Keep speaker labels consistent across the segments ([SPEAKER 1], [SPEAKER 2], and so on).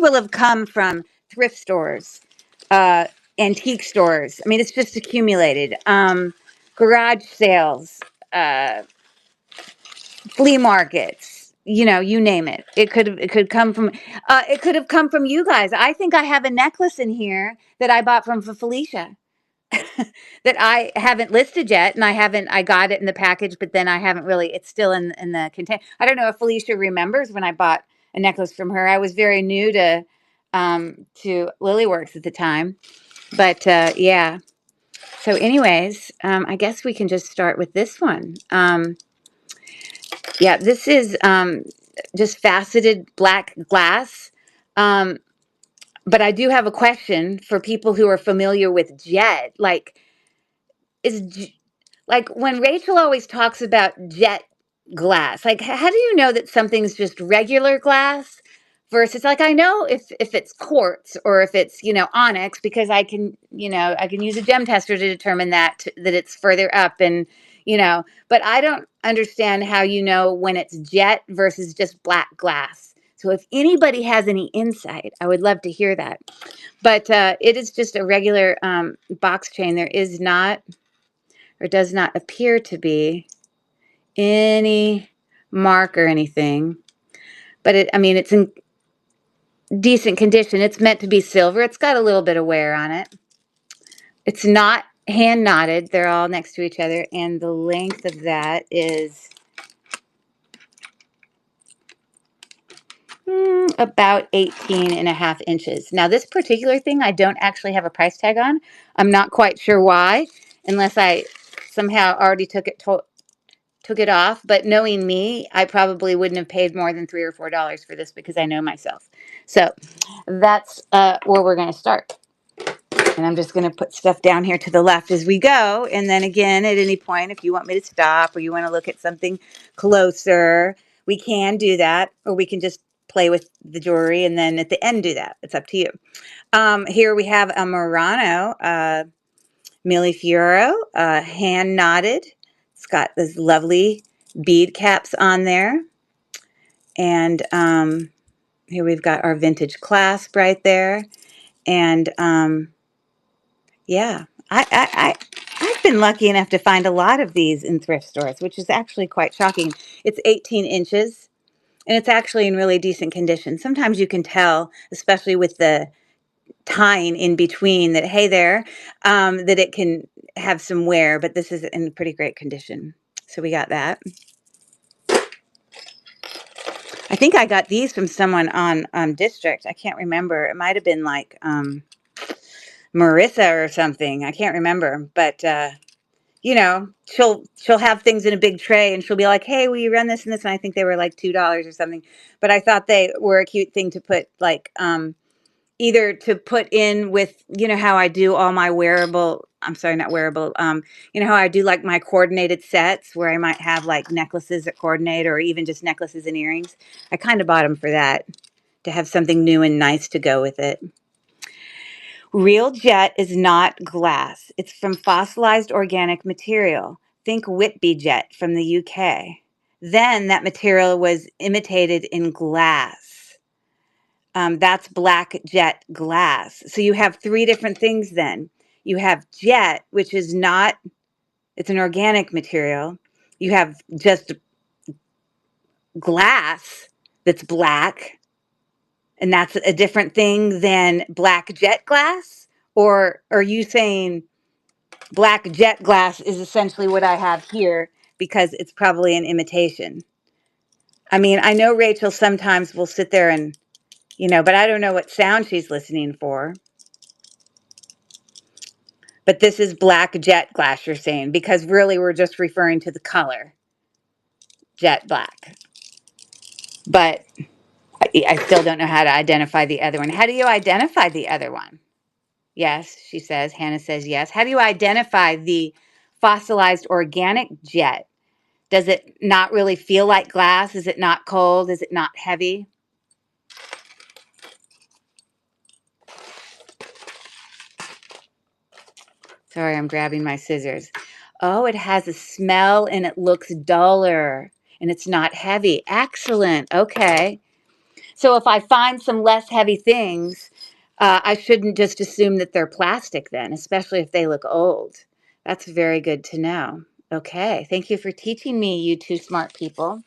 [SPEAKER 1] will have come from thrift stores, antique stores. I mean, it's just accumulated. Garage sales, uh, flea markets. You know, you name it. It could come from. It could have come from you guys. I think I have a necklace in here that I bought from Felicia that I haven't listed yet, and I got it in the package, but then I haven't really. It's still in the container. I don't know if Felicia remembers when I bought a necklace from her. I was very new to Lilyworks at the time, but yeah. So, anyways, I guess we can just start with this one. Yeah, this is just faceted black glass. Um, but I do have a question for people who are familiar with jet. Like, is like when Rachel always talks about jet glass, like how do you know that something's just regular glass versus like I know if it's quartz or if it's onyx because I can use a gem tester to determine that it's further up and but I don't understand how you know when it's jet versus just black glass. So if anybody has any insight, I would love to hear that. But it is just a regular box chain. There is not or does not appear to be any mark or anything. But it's in decent condition. It's meant to be silver. It's got a little bit of wear on it. It's not hand knotted. They're all next to each other. And the length of that is about 18.5 inches. Now, this particular thing, I don't actually have a price tag on. I'm not quite sure why, unless I somehow already took it off, but knowing me, I probably wouldn't have paid more than $3 or $4 for this because I know myself. So that's where we're going to start. And I'm just going to put stuff down here to the left as we go. And then again, at any point, if you want me to stop or you want to look at something closer, we can do that. Or we can just play with the jewelry and then at the end do that. It's up to you. Here we have a Murano Millefiori, hand knotted. It's got those lovely bead caps on there. And here we've got our vintage clasp right there. And yeah, I've been lucky enough to find a lot of these in thrift stores, which is actually quite shocking. It's 18 inches and it's actually in really decent condition. Sometimes you can tell, especially with the tying in between that, hey there, that it can have some wear, but this is in pretty great condition. So we got that. I think I got these from someone on District. I can't remember. It might have been like Marissa or something. I can't remember, but she'll have things in a big tray and she'll be like, hey, will you run this and this? And I think they were like $2 or something, but I thought they were a cute thing to put like either to put in with, how I do all my wearable, I'm sorry, not wearable, how I do like my coordinated sets where I might have like necklaces that coordinate or even just necklaces and earrings. I kind of bought them for that, to have something new and nice to go with it. Real jet is not glass. It's from fossilized organic material. Think Whitby jet from the UK. Then that material was imitated in glass. That's black jet glass. So you have three different things then. You have jet, which is not, it's an organic material. You have just glass that's black, and that's a different thing than black jet glass? Or are you saying black jet glass is essentially what I have here because it's probably an imitation? I mean, I know Rachel sometimes will sit there and, but I don't know what sound she's listening for. But this is black jet glass, you're saying, because really we're just referring to the color, jet black. But I still don't know how to identify the other one. How do you identify the other one? Yes, she says. Hannah says yes. How do you identify the fossilized organic jet? Does it not really feel like glass? Is it not cold? Is it not heavy? Sorry, I'm grabbing my scissors. Oh, it has a smell and it looks duller and it's not heavy. Excellent. Okay. So if I find some less heavy things, I shouldn't just assume that they're plastic then, especially if they look old. That's very good to know. Okay, thank you for teaching me, you two smart people.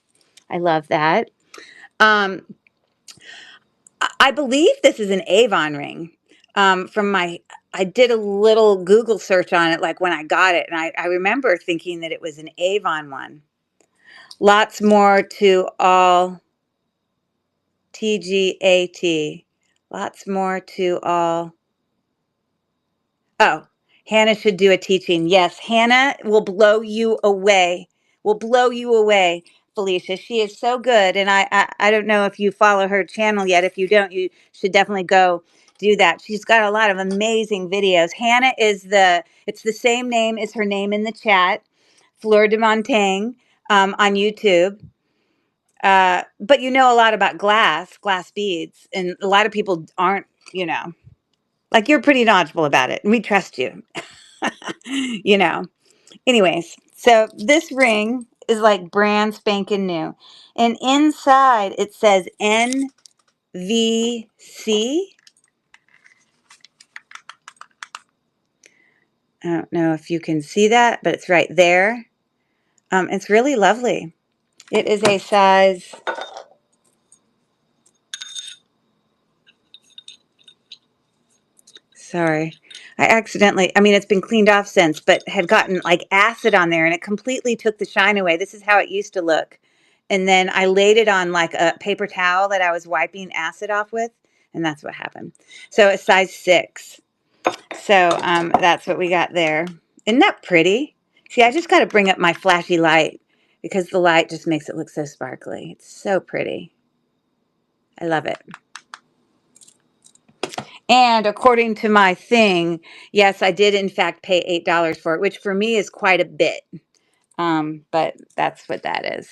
[SPEAKER 1] I love that. Um, I believe this is an Avon ring. From my, I did a little Google search on it, like when I got it, and I remember thinking that it was an Avon one. Lots more to all TGAT. Lots more to all. Oh, Hannah should do a teaching. Yes, Hannah will blow you away. Will blow you away, Felicia. She is so good. And I don't know if you follow her channel yet. If you don't, you should definitely go do that. She's got a lot of amazing videos. Hannah is it's the same name as her name in the chat, Fleur de Montaigne, on YouTube. But you know a lot about glass beads, and a lot of people aren't, like you're pretty knowledgeable about it, and we trust you. you know. Anyways, so this ring is like brand spanking new. And inside it says NVC. I don't know if you can see that, but it's right there. It's really lovely. It is a size. Sorry. It's been cleaned off since, but had gotten like acid on there and it completely took the shine away. This is how it used to look. And then I laid it on like a paper towel that I was wiping acid off with, and that's what happened. So it's size 6. So that's what we got there. Isn't that pretty? See, I just got to bring up my flashy light because the light just makes it look so sparkly. It's so pretty. I love it. And according to my thing, yes, I did in fact pay $8 for it, which for me is quite a bit. But that's what that is.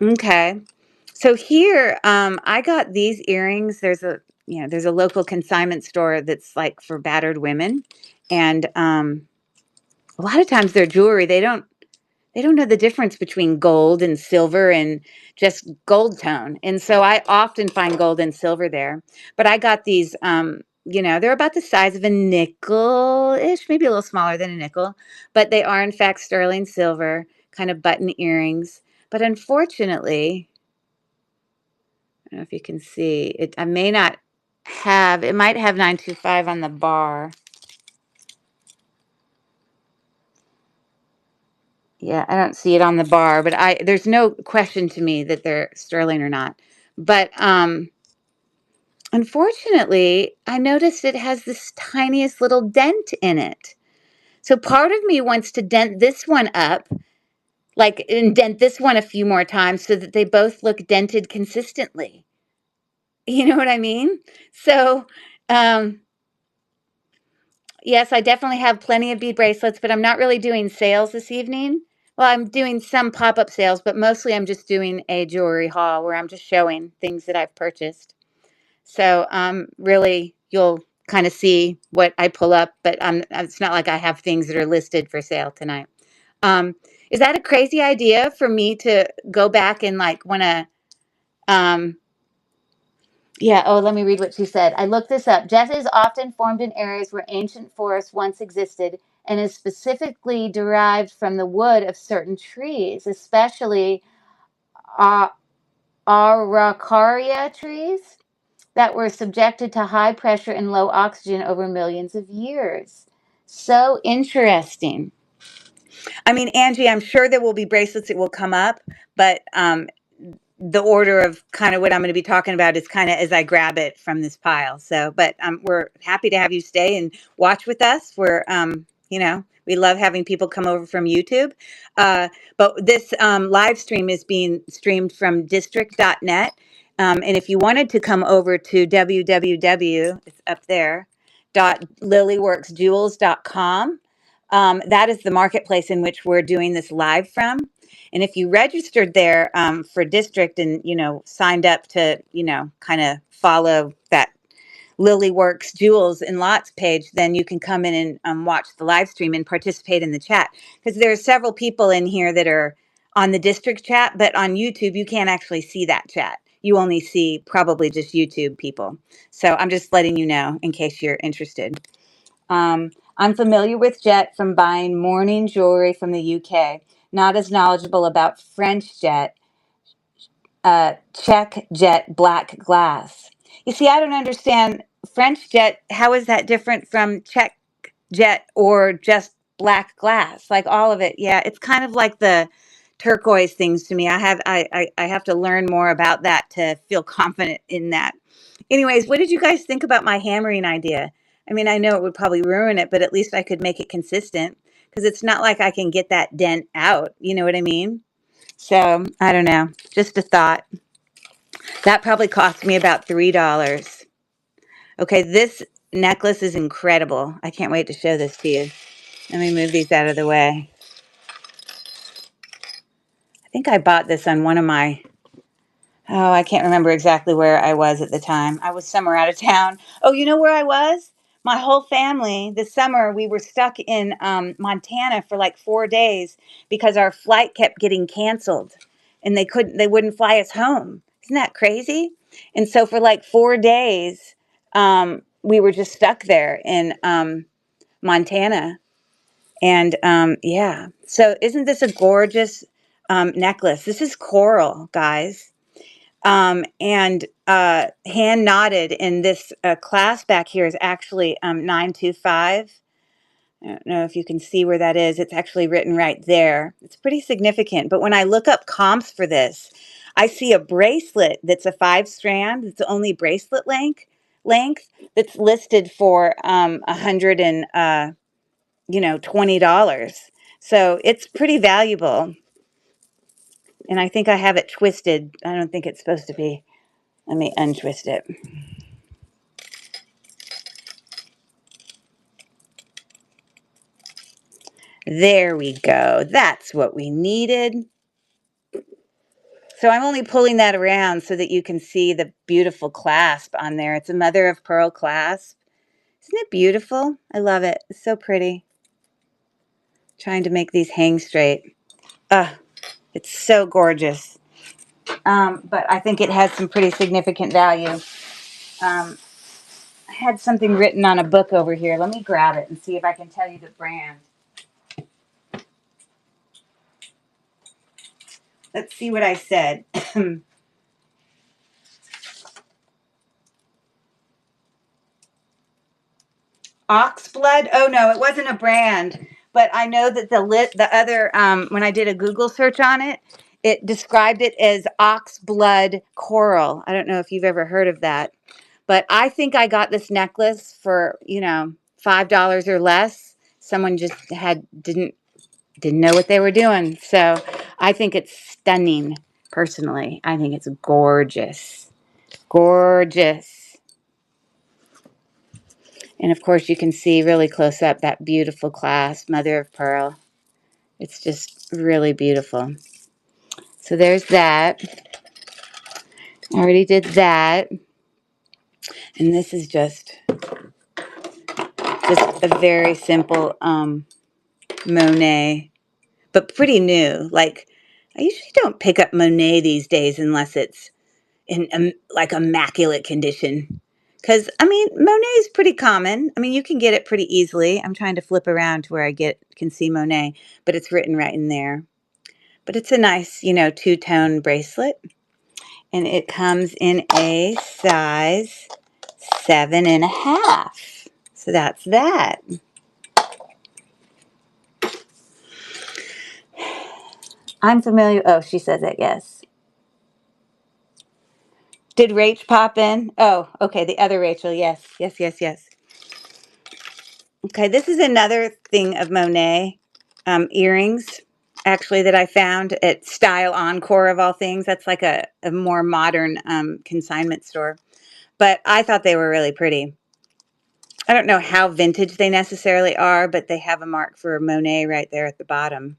[SPEAKER 1] Okay. So here, I got these earrings. There's a local consignment store that's like for battered women, and a lot of times their jewelry they don't know the difference between gold and silver and just gold tone. And so I often find gold and silver there. But I got these, they're about the size of a nickel-ish, maybe a little smaller than a nickel, but they are in fact sterling silver, kind of button earrings. But unfortunately, I don't know if you can see it. It might have 925 on the bar. Yeah, I don't see it on the bar, but there's no question to me that they're sterling or not. But unfortunately, I noticed it has this tiniest little dent in it. So part of me wants to dent this one up, like indent this one a few more times so that they both look dented consistently. You know what I mean? So, um, yes, I definitely have plenty of bead bracelets, but I'm not really doing sales this evening. Well, I'm doing some pop-up sales, but mostly I'm just doing a jewelry haul where I'm just showing things that I've purchased. So, really, you'll kind of see what I pull up, but it's not like I have things that are listed for sale tonight. Um, is that a crazy idea for me to go back and like want to um, yeah, oh, let me read what she said. I looked this up. Jet is often formed in areas where ancient forests once existed and is specifically derived from the wood of certain trees, especially uh, araucaria trees that were subjected to high pressure and low oxygen over millions of years. So interesting. I mean, Angie, I'm sure there will be bracelets that will come up, but the order of kind of what I'm going to be talking about is kind of as I grab it from this pile. So, but we're happy to have you stay and watch with us. We love having people come over from YouTube. But this live stream is being streamed from district.net. And if you wanted to come over to www, it's up there, .lilyworksjewels.com, that is the marketplace in which we're doing this live from. And if you registered there for district and, signed up to, kind of follow that Lily Works Jewels and Lots page, then you can come in and watch the live stream and participate in the chat. Because there are several people in here that are on the district chat, but on YouTube, you can't actually see that chat. you only see probably just YouTube people. So I'm just letting you know in case you're interested. I'm familiar with Jet from buying morning jewelry from the UK. Not as knowledgeable about French Jet, Czech Jet black glass. You see, I don't understand French Jet. How is that different from Czech Jet or just black glass? Like all of it. Yeah, it's kind of like the turquoise things to me. I have to learn more about that to feel confident in that. Anyways, what did you guys think about my hammering idea? I mean, I know it would probably ruin it, but at least I could make it consistent because it's not like I can get that dent out. You know what I mean? So I don't know. Just a thought. That probably cost me about $3. Okay, this necklace is incredible. I can't wait to show this to you. Let me move these out of the way. I think I bought this on one of my, oh, I can't remember exactly where I was at the time. I was somewhere out of town. Oh, you know where I was? My whole family, this summer, we were stuck in Montana for like 4 days because our flight kept getting canceled and they wouldn't fly us home. Isn't that crazy? And so for like 4 days, we were just stuck there in Montana. And yeah, so isn't this a gorgeous necklace? This is coral, guys. And hand knotted, and this clasp back here is actually 925. I don't know if you can see where that is. It's actually written right there. It's pretty significant. But when I look up comps for this, I see a bracelet that's a 5 strand. It's only bracelet length that's listed for 120. So it's pretty valuable. And I think I have it twisted. I don't think it's supposed to be. Let me untwist it. There we go. That's what we needed. So I'm only pulling that around so that you can see the beautiful clasp on there. It's a mother of pearl clasp. Isn't it beautiful? I love it. It's so pretty. Trying to make these hang straight. It's so gorgeous. But I think it has some pretty significant value. I had something written on a book over here. Let me grab it and see if I can tell you the brand. Let's see what I said. Oxblood? Oh no, it wasn't a brand, but I know that the other when I did a Google search on it, it described it as oxblood coral. I don't know if you've ever heard of that, but I think I got this necklace for $5 or less. Someone just didn't know what they were doing, so I think it's stunning. Personally, I think it's gorgeous, gorgeous. And of course, you can see really close up that beautiful clasp, mother of pearl. It's just really beautiful. So there's that. I already did that. And this is just a very simple Monet, but pretty new. Like, I usually don't pick up Monet these days unless it's in like immaculate condition. Because, I mean, Monet is pretty common. I mean, you can get it pretty easily. I'm trying to flip around to where I can see Monet, but it's written right in there. But it's a nice, two-tone bracelet. And it comes in a size 7.5. So that's that. I'm familiar. Oh, she says it, yes. Did Rach pop in? Oh, okay, the other Rachel. Yes, yes, yes, yes. Okay, this is another thing of Monet earrings, actually, that I found at Style Encore, of all things. That's like a more modern consignment store. But I thought they were really pretty. I don't know how vintage they necessarily are, but they have a mark for Monet right there at the bottom.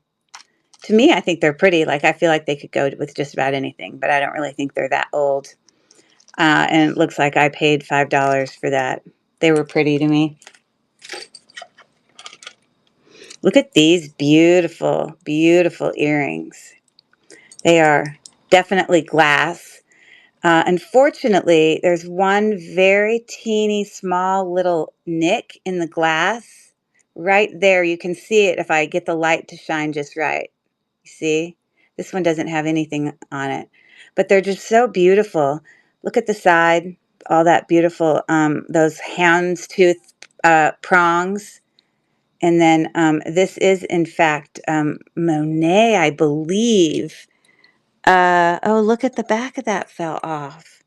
[SPEAKER 1] To me, I think they're pretty. Like, I feel like they could go with just about anything, but I don't really think they're that old. And it looks like I paid $5 for that. They were pretty to me. Look at these beautiful, beautiful earrings. They are definitely glass. Unfortunately, there's one very teeny small little nick in the glass right there. You can see it if I get the light to shine just right. You see? This one doesn't have anything on it, but they're just so beautiful. Look at the side, all that beautiful, those houndstooth prongs. And then this is, in fact, Monet, I believe. Oh, look at the back of that fell off.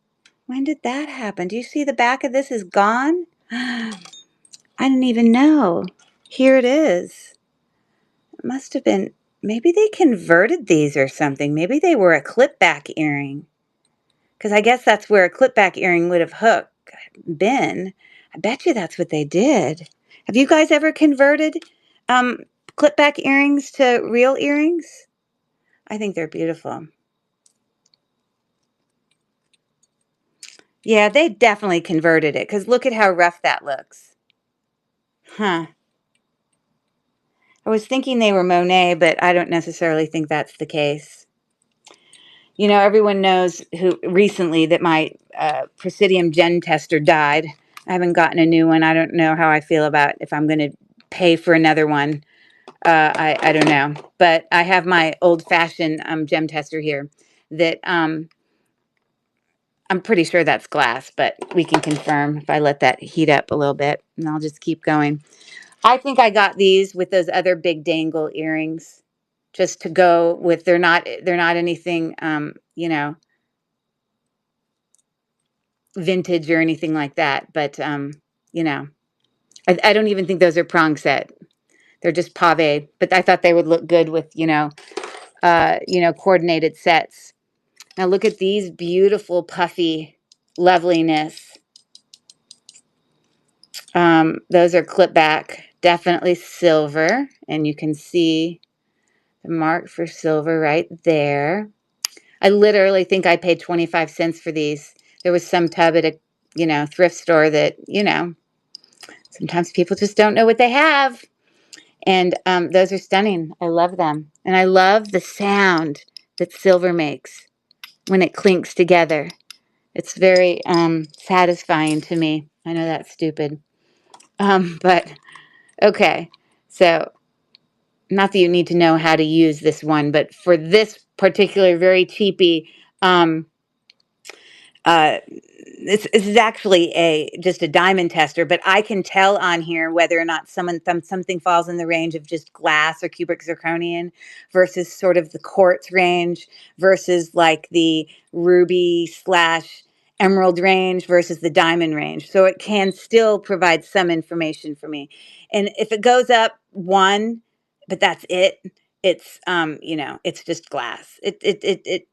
[SPEAKER 1] When did that happen? Do you see the back of this is gone? I didn't even know. Here it is. It must have been, maybe they converted these or something. Maybe they were a clip back earring. Because I guess that's where a clip back earring would have been. I bet you that's what they did. Have you guys ever converted um, clip back earrings to real earrings? I think they're beautiful. Yeah, they definitely converted it because look at how rough that looks. Huh. I was thinking they were Monet, but I don't necessarily think that's the case. You know, everyone knows who recently that my Presidium Gen tester died. I haven't gotten a new one. I don't know how I feel about if I'm going to pay for another one. I don't know. But I have my old-fashioned gem tester here that I'm pretty sure that's glass, but we can confirm if I let that heat up a little bit, and I'll just keep going. I think I got these with those other big dangle earrings just to go with. They're not anything vintage or anything like that, but you know, I don't even think those are prong set. They're just pave, but I thought they would look good with, coordinated sets. Now look at these beautiful puffy loveliness. Those are clip back, definitely silver, and you can see the mark for silver right there. I literally think I paid 25 cents for these. There was some tub at a, thrift store that, sometimes people just don't know what they have. And those are stunning. I love them. And I love the sound that silver makes when it clinks together. It's very satisfying to me. I know that's stupid. But okay. So not that you need to know how to use this one, but for this particular very cheapy, um, this is actually just a diamond tester, but I can tell on here whether or not something falls in the range of just glass or cubic zirconian versus sort of the quartz range versus like the ruby slash emerald range versus the diamond range. So it can still provide some information for me. And if it goes up one, but that's it, it's just glass. It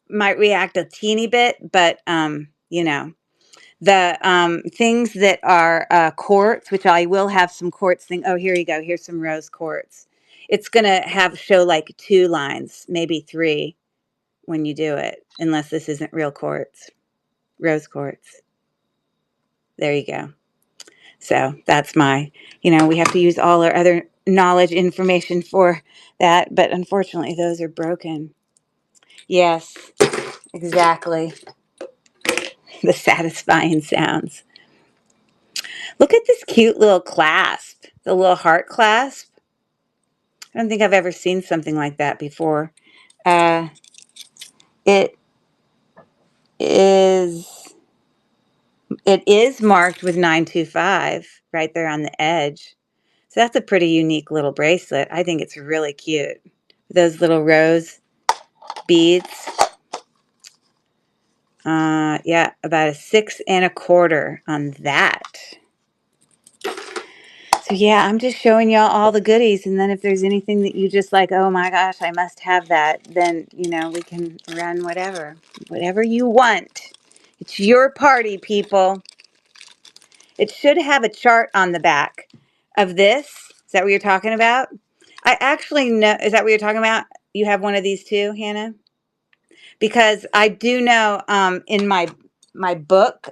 [SPEAKER 1] might react a teeny bit, but the things that are quartz, which I will have some quartz thing. Oh, here you go. Here's some rose quartz. It's gonna show like 2 lines, maybe 3 when you do it, unless this isn't real quartz, rose quartz. There you go. So that's we have to use all our other knowledge information for that, but unfortunately those are broken. Yes, exactly. The satisfying sounds. Look at this cute little clasp, the little heart clasp. I don't think I've ever seen something like that before. Uh, it is it is marked with 925 right there on the edge. So that's a pretty unique little bracelet. I think it's really cute. Those little rose beads. Yeah, about a 6.25 on that. So yeah, I'm just showing y'all all the goodies, and then if there's anything that you just like, oh my gosh, I must have that, then we can run whatever you want. It's your party, people. It should have a chart on the back of this. Is that what you're talking about? I actually know. Is that what you're talking about? You have one of these too, Hannah? Because I do know in my book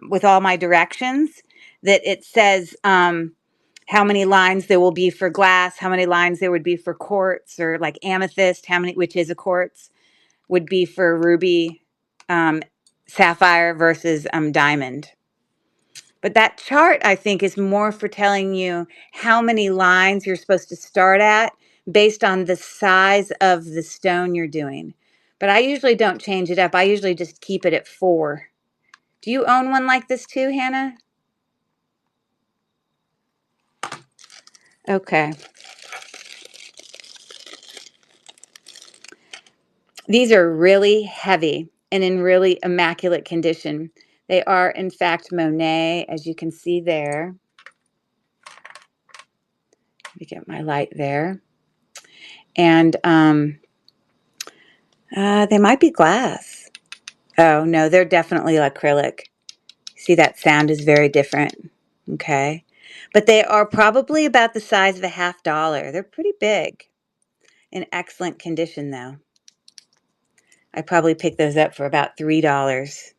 [SPEAKER 1] with all my directions that it says how many lines there will be for glass, how many lines there would be for quartz or like amethyst, how many, which is a quartz, would be for ruby, sapphire versus diamond. But that chart, I think, is more for telling you how many lines you're supposed to start at based on the size of the stone you're doing. But I usually don't change it up. I usually just keep it at 4. Do you own one like this too, Hannah? Okay. These are really heavy and in really immaculate condition. They are, in fact, Monet, as you can see there. Let me get my light there. And they might be glass. Oh, no, they're definitely acrylic. See, that sound is very different. Okay. But they are probably about the size of a $50. They're pretty big. In excellent condition, though. I probably picked those up for about $3.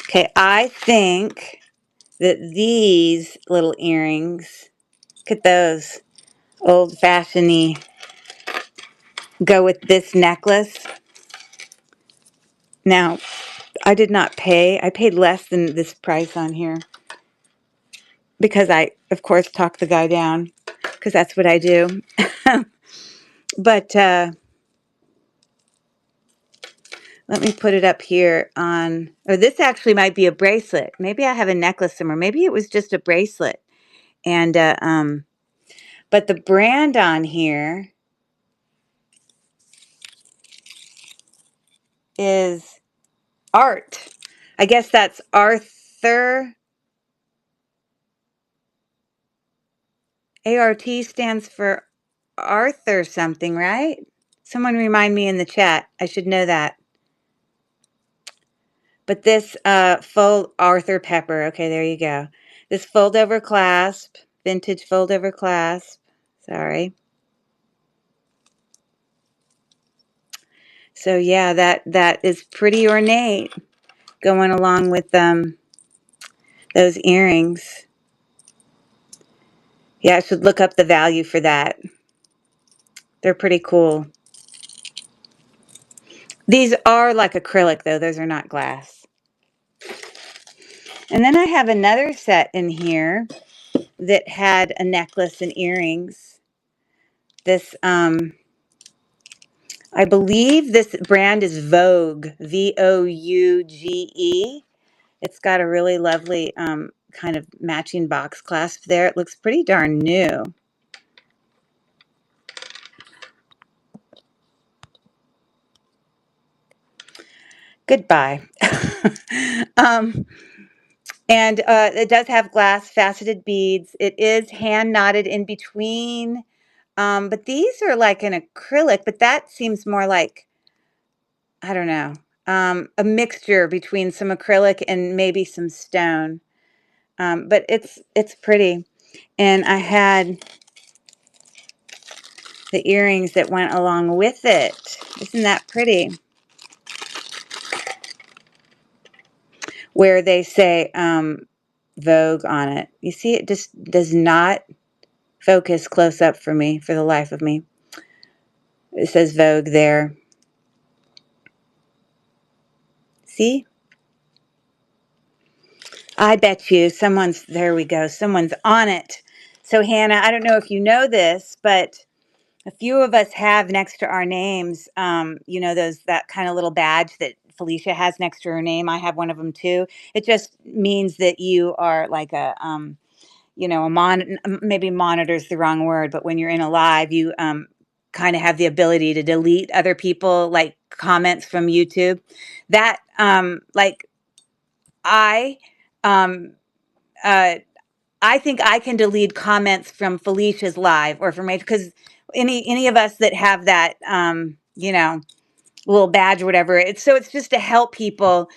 [SPEAKER 1] Okay, I think that these little earrings, look at those, old-fashioned-y, go with this necklace. Now, I did not pay. I paid less than this price on here because I, of course, talked the guy down because that's what I do. But let me put it up here on, or this actually might be a bracelet. Maybe I have a necklace somewhere. Maybe it was just a bracelet. And, but the brand on here is Art. I guess that's Arthur. ART stands for Arthur something, right? Someone remind me in the chat. I should know that. But this fold, Arthur Pepper. Okay, there you go. This fold over clasp, vintage fold over clasp. Sorry. So yeah, that is pretty ornate, going along with those earrings. Yeah, I should look up the value for that. They're pretty cool. These are like acrylic though. Those are not glass. And then I have another set in here that had a necklace and earrings. This I believe this brand is Vogue, Vouge. It's got a really lovely kind of matching box clasp there. It looks pretty darn new. Goodbye. And it does have glass faceted beads. It is hand knotted in between. But these are like an acrylic, but that seems more like, I don't know, a mixture between some acrylic and maybe some stone. But it's pretty. And I had the earrings that went along with it. Isn't that pretty? Where they say Vogue on it. You see, it just does not focus close up for me, for the life of me. It says Vogue there. See? I bet you someone's, there we go, someone's on it. So Hannah, I don't know if you know this, but a few of us have next to our names, you know, that kind of little badge that Felicia has next to her name. I have one of them too. It just means that you are like a, you know, maybe monitor is the wrong word, but when you're in a live, you kind of have the ability to delete other people like comments from YouTube. That like I um, uh, I think I can delete comments from Felicia's live or from Rachel because any of us that have that you know, little badge or whatever. It's just to help people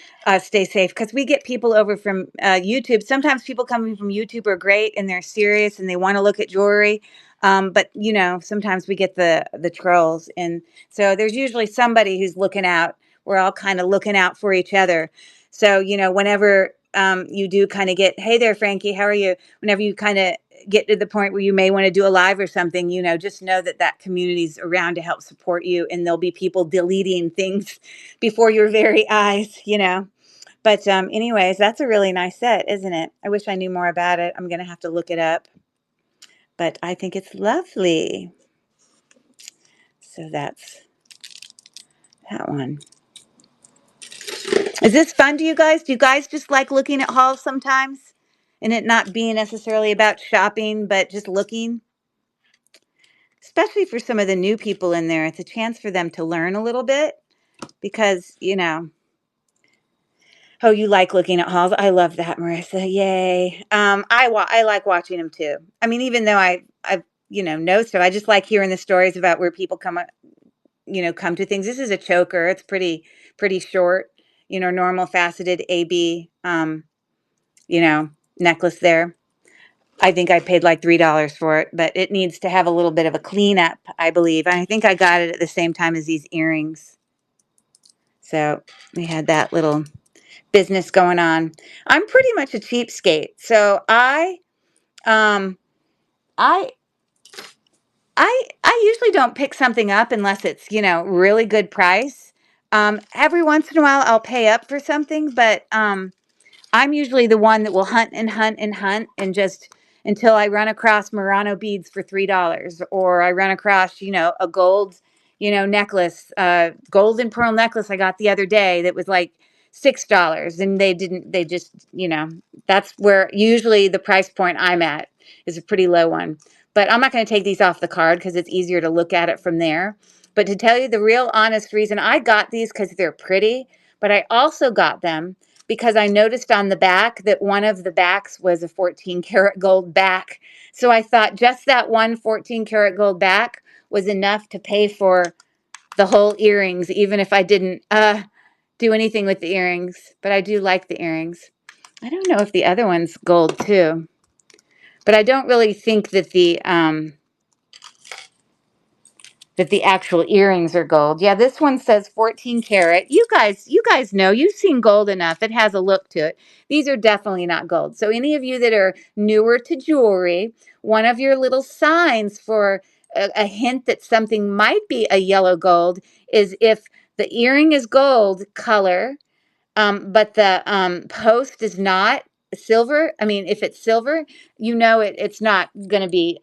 [SPEAKER 1] stay safe because we get people over from YouTube. Sometimes people coming from YouTube are great and they're serious and they want to look at jewelry. But you know, sometimes we get the trolls, and so there's usually somebody who's looking out. We're all kind of looking out for each other. So you know, whenever you do kind of get, hey there, Frankie, how are you? Whenever you kind of get to the point where you may want to do a live or something, just know that that community's around to help support you, and there'll be people deleting things before your very eyes. But anyways, that's a really nice set, isn't it? I wish I knew more about it. I'm going to have to look it up, but I think it's lovely. So that's that one. Is this fun to you guys? Do you guys just like looking at hauls sometimes and it not being necessarily about shopping, but just looking? Especially for some of the new people in there, it's a chance for them to learn a little bit because, oh, you like looking at hauls. I love that, Marissa. Yay. I like watching them too. I mean, even though I know stuff, I just like hearing the stories about where people come to things. This is a choker. It's pretty short, normal faceted AB, necklace there. I think I paid like $3 for it, but it needs to have a little bit of a cleanup, I believe. And I think I got it at the same time as these earrings. So we had that little business going on. I'm pretty much a cheapskate. So um I I usually don't pick something up unless it's, really good price. Every once in a while I'll pay up for something, but I'm usually the one that will hunt and hunt and hunt and just until I run across Murano beads for $3, or I run across, a gold, necklace, gold and pearl necklace I got the other day that was like $6, and they just, that's where usually the price point I'm at is a pretty low one. But I'm not going to take these off the card because it's easier to look at it from there. But to tell you the real honest reason, I got these because they're pretty, but I also got them because I noticed on the back that one of the backs was a 14 karat gold back. So I thought just that one 14 karat gold back was enough to pay for the whole earrings, even if I didn't do anything with the earrings. But I do like the earrings. I don't know if the other one's gold too, but I don't really think that the actual earrings are gold. Yeah, this one says 14 karat. You guys know, you've seen gold enough. It has a look to it. These are definitely not gold. So any of you that are newer to jewelry, one of your little signs for a hint that something might be a yellow gold is if the earring is gold color, but the post is not silver. I mean, if it's silver, it's not going to be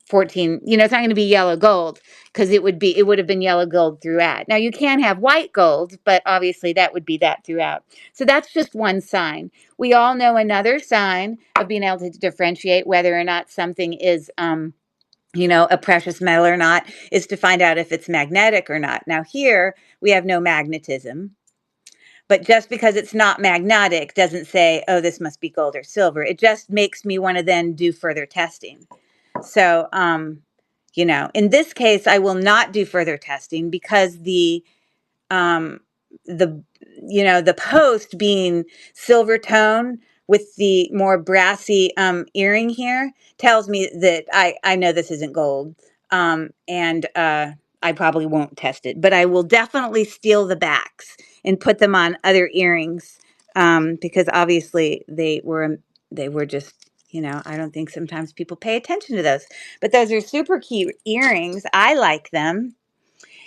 [SPEAKER 1] 14, it's not going to be yellow gold because it would have been yellow gold throughout. Now you can have white gold, but obviously that would be that throughout. So that's just one sign. We all know another sign of being able to differentiate whether or not something is a precious metal or not is to find out if it's magnetic or not. Now here we have no magnetism. But just because it's not magnetic doesn't say, oh, this must be gold or silver. It just makes me want to then do further testing. So, in this case, I will not do further testing because um, the post being silver tone with the more brassy earring here tells me that I know this isn't gold. And I probably won't test it, but I will definitely steal the backs and put them on other earrings because obviously they were just, I don't think sometimes people pay attention to those. But those are super cute earrings. I like them.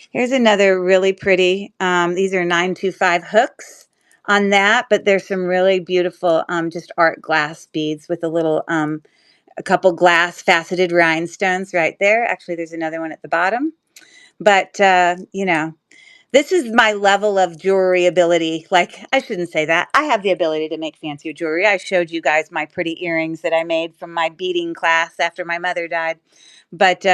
[SPEAKER 1] Here's another really pretty, these are 925 hooks on that, but there's some really beautiful just art glass beads with a couple glass faceted rhinestones right there. Actually, there's another one at the bottom. But, this is my level of jewelry ability. Like, I shouldn't say that. I have the ability to make fancier jewelry. I showed you guys my pretty earrings that I made from my beading class after my mother died. But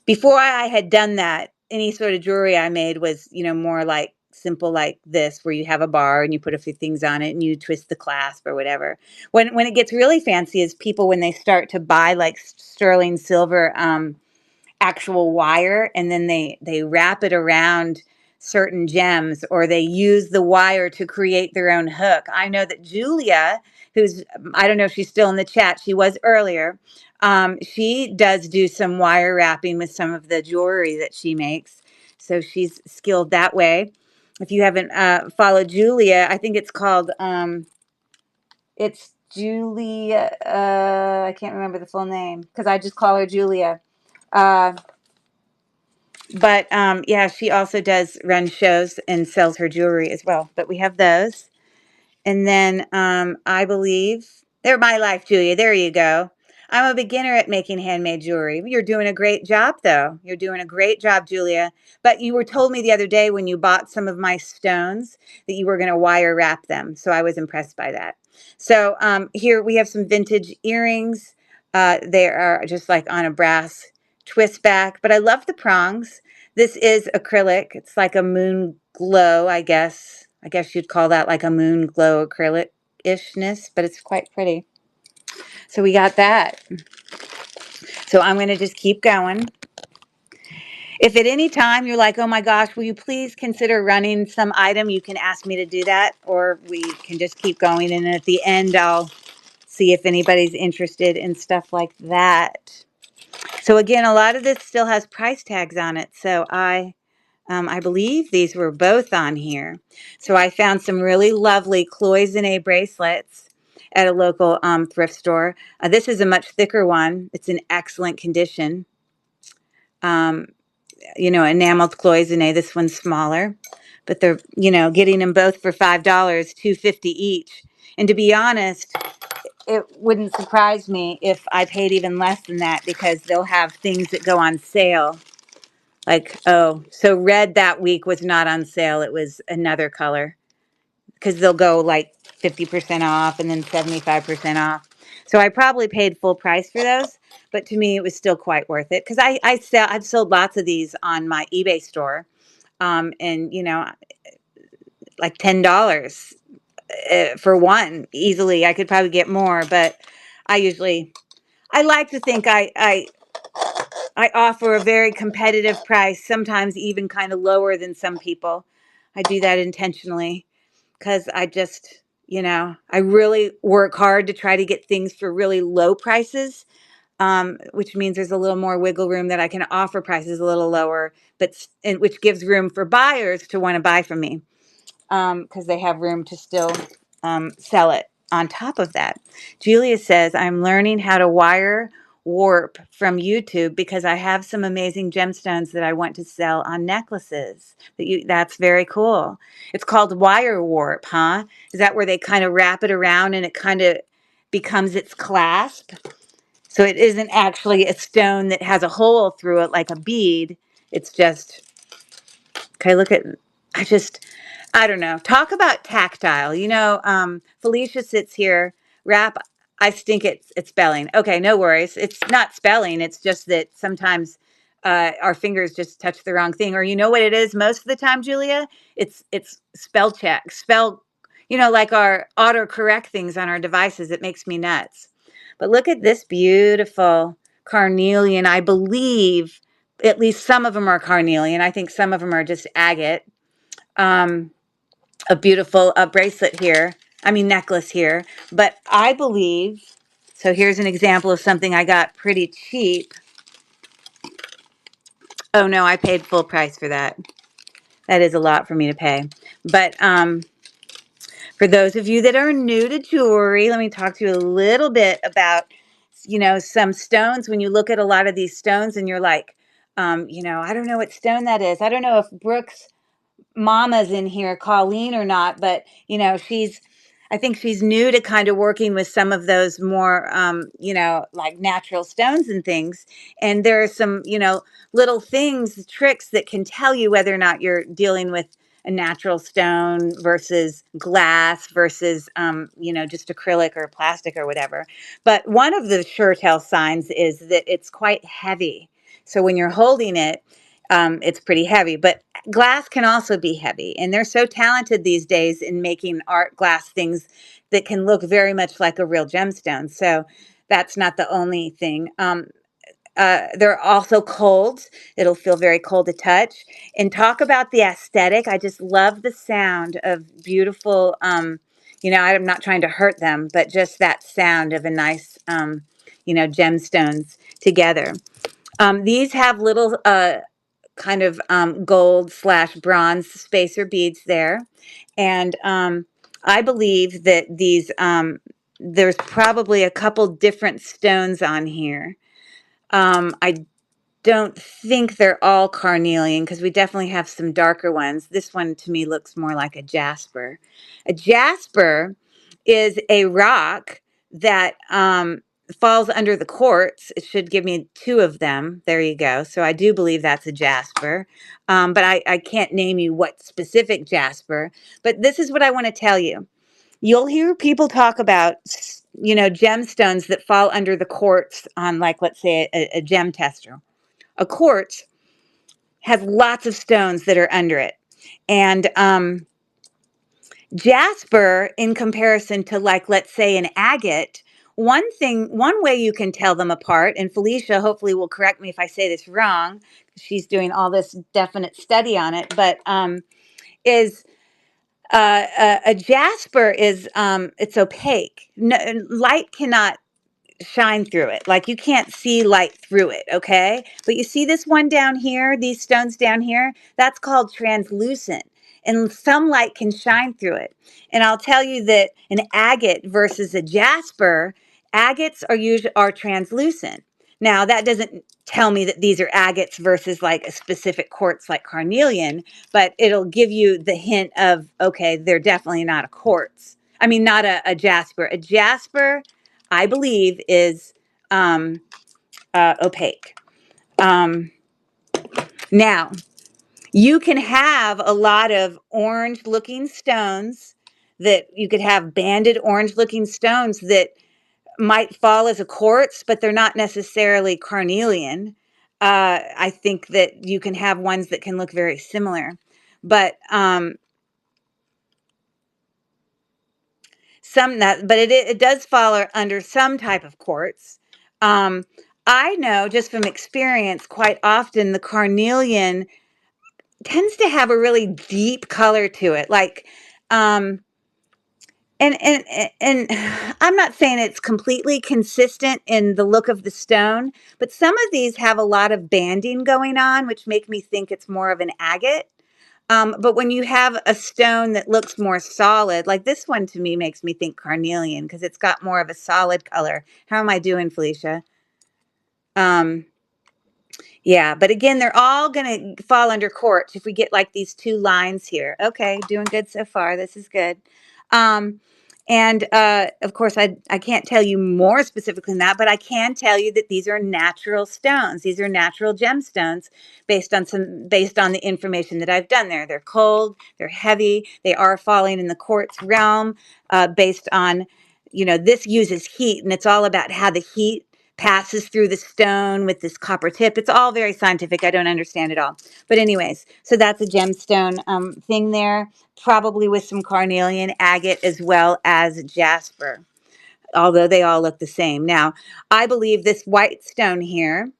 [SPEAKER 1] before I had done that, any sort of jewelry I made was, more like simple like this, where you have a bar and you put a few things on it and you twist the clasp or whatever. When it gets really fancy is people when they start to buy like sterling silver actual wire, and then they wrap it around certain gems, or they use the wire to create their own hook. I know that Julia, who's, I don't know if she's still in the chat, she was earlier, she does do some wire wrapping with some of the jewelry that she makes, so she's skilled that way. If you haven't followed Julia, I think it's called it's Julia. I can't remember the full name because I just call her Julia. Uh, but yeah, she also does run shows and sells her jewelry as well. But we have those. And then I believe they're my life, Julia. There you go. I'm a beginner at making handmade jewelry. You're doing a great job, though. You're doing a great job, Julia. But you were told me the other day when you bought some of my stones that you were going to wire wrap them. So I was impressed by that. So here we have some vintage earrings. They are just like on a brass twist back, but I love the prongs. This is acrylic. It's like a moon glow, I guess. I guess you'd call that like a moon glow acrylic-ishness, but it's quite pretty. So we got that. So I'm going to just keep going. If at any time you're like, oh my gosh, will you please consider running some item, you can ask me to do that, or we can just keep going. And at the end, I'll see if anybody's interested in stuff like that. So again, a lot of this still has price tags on it. So I believe these were both on here. So I found some really lovely cloisonne bracelets at a local thrift store. This is a much thicker one. It's in excellent condition. Um, enameled cloisonne. This one's smaller, but they're, getting them both for $5, $2.50 each. And to be honest, it wouldn't surprise me if I paid even less than that because they'll have things that go on sale. Like, oh, so red that week was not on sale. It was another color because they'll go like 50% off and then 75% off. So I probably paid full price for those, but to me it was still quite worth it because I've sold lots of these on my eBay store, and like $10 for one easily. I could probably get more, but I like to think I offer a very competitive price, sometimes even kind of lower than some people. I do that intentionally because I really work hard to try to get things for really low prices, which means there's a little more wiggle room that I can offer prices a little lower, and which gives room for buyers to want to buy from me because they have room to still sell it. On top of that, Julia says, I'm learning how to wire warp from YouTube because I have some amazing gemstones that I want to sell on necklaces. That's very cool. It's called wire warp, huh? Is that where they kind of wrap it around and it kind of becomes its clasp? So it isn't actually a stone that has a hole through it like a bead. It's just, okay, I don't know. Talk about tactile. Felicia sits here, wrap. I think it's spelling. Okay, no worries. It's not spelling. It's just that sometimes our fingers just touch the wrong thing. Or you know what it is most of the time, Julia? It's spell check. Like our autocorrect things on our devices. It makes me nuts. But look at this beautiful carnelian. I believe at least some of them are carnelian. I think some of them are just agate. A beautiful bracelet here. I mean, necklace here. But I believe, so here's an example of something I got pretty cheap. Oh no, I paid full price for that. That is a lot for me to pay. But for those of you that are new to jewelry, let me talk to you a little bit about, some stones. When you look at a lot of these stones and you're like, I don't know what stone that is. I don't know if Brooks Mama's in here, Colleen or not, but I think she's new to kind of working with some of those more, like natural stones and things. And there are some, little things, tricks that can tell you whether or not you're dealing with a natural stone versus glass versus, just acrylic or plastic or whatever. But one of the sure tell signs is that it's quite heavy. So when you're holding it, it's pretty heavy, but glass can also be heavy. And they're so talented these days in making art glass things that can look very much like a real gemstone. So that's not the only thing. They're also cold. It'll feel very cold to touch. And talk about the aesthetic. I just love the sound of beautiful, I'm not trying to hurt them, but just that sound of a nice, gemstones together. These have little kind of gold/bronze spacer beads there. And I believe that these there's probably a couple different stones on here. I don't think they're all carnelian because we definitely have some darker ones. This one to me looks more like a jasper. A jasper is a rock that falls under the quartz. It should give me two of them. There you go. So I do believe that's a jasper. But I can't name you what specific jasper. But this is what I want to tell you. You'll hear people talk about, gemstones that fall under the quartz on, like, let's say, a gem tester. A quartz has lots of stones that are under it. And jasper, in comparison to, like, let's say, an agate, one way you can tell them apart, and Felicia hopefully will correct me if I say this wrong, she's doing all this definite study on it, but is a jasper is it's opaque. No, light cannot shine through it. Like, you can't see light through it, okay? But you see this one down here, these stones down here, that's called translucent. And some light can shine through it. And I'll tell you that an agate versus a jasper, agates are translucent. Now, that doesn't tell me that these are agates versus like a specific quartz like carnelian, but it'll give you the hint of, okay, they're definitely not a quartz. I mean, not a jasper. A jasper, I believe, is opaque. Now, you can have a lot of orange looking stones that you could have banded orange looking stones that might fall as a quartz, but they're not necessarily carnelian. I think that you can have ones that can look very similar. But it does fall under some type of quartz. I know just from experience, quite often the carnelian tends to have a really deep color to it, like, and I'm not saying it's completely consistent in the look of the stone, but some of these have a lot of banding going on, which make me think it's more of an agate. But when you have a stone that looks more solid, like this one to me makes me think carnelian because it's got more of a solid color. How am I doing, Felicia? Yeah, but again, they're all going to fall under quartz if we get like these two lines here. Okay, doing good so far. This is good. Um, and of course, I can't tell you more specifically than that, but I can tell you that these are natural stones. These are natural gemstones based on the information that I've done there. They're cold, they're heavy, they are falling in the quartz realm, based on, this uses heat, and it's all about how the heat passes through the stone with this copper tip. It's all very scientific. I don't understand it all. But anyways, so that's a gemstone thing there, probably with some carnelian, agate, as well as jasper, although they all look the same. Now, I believe this white stone here,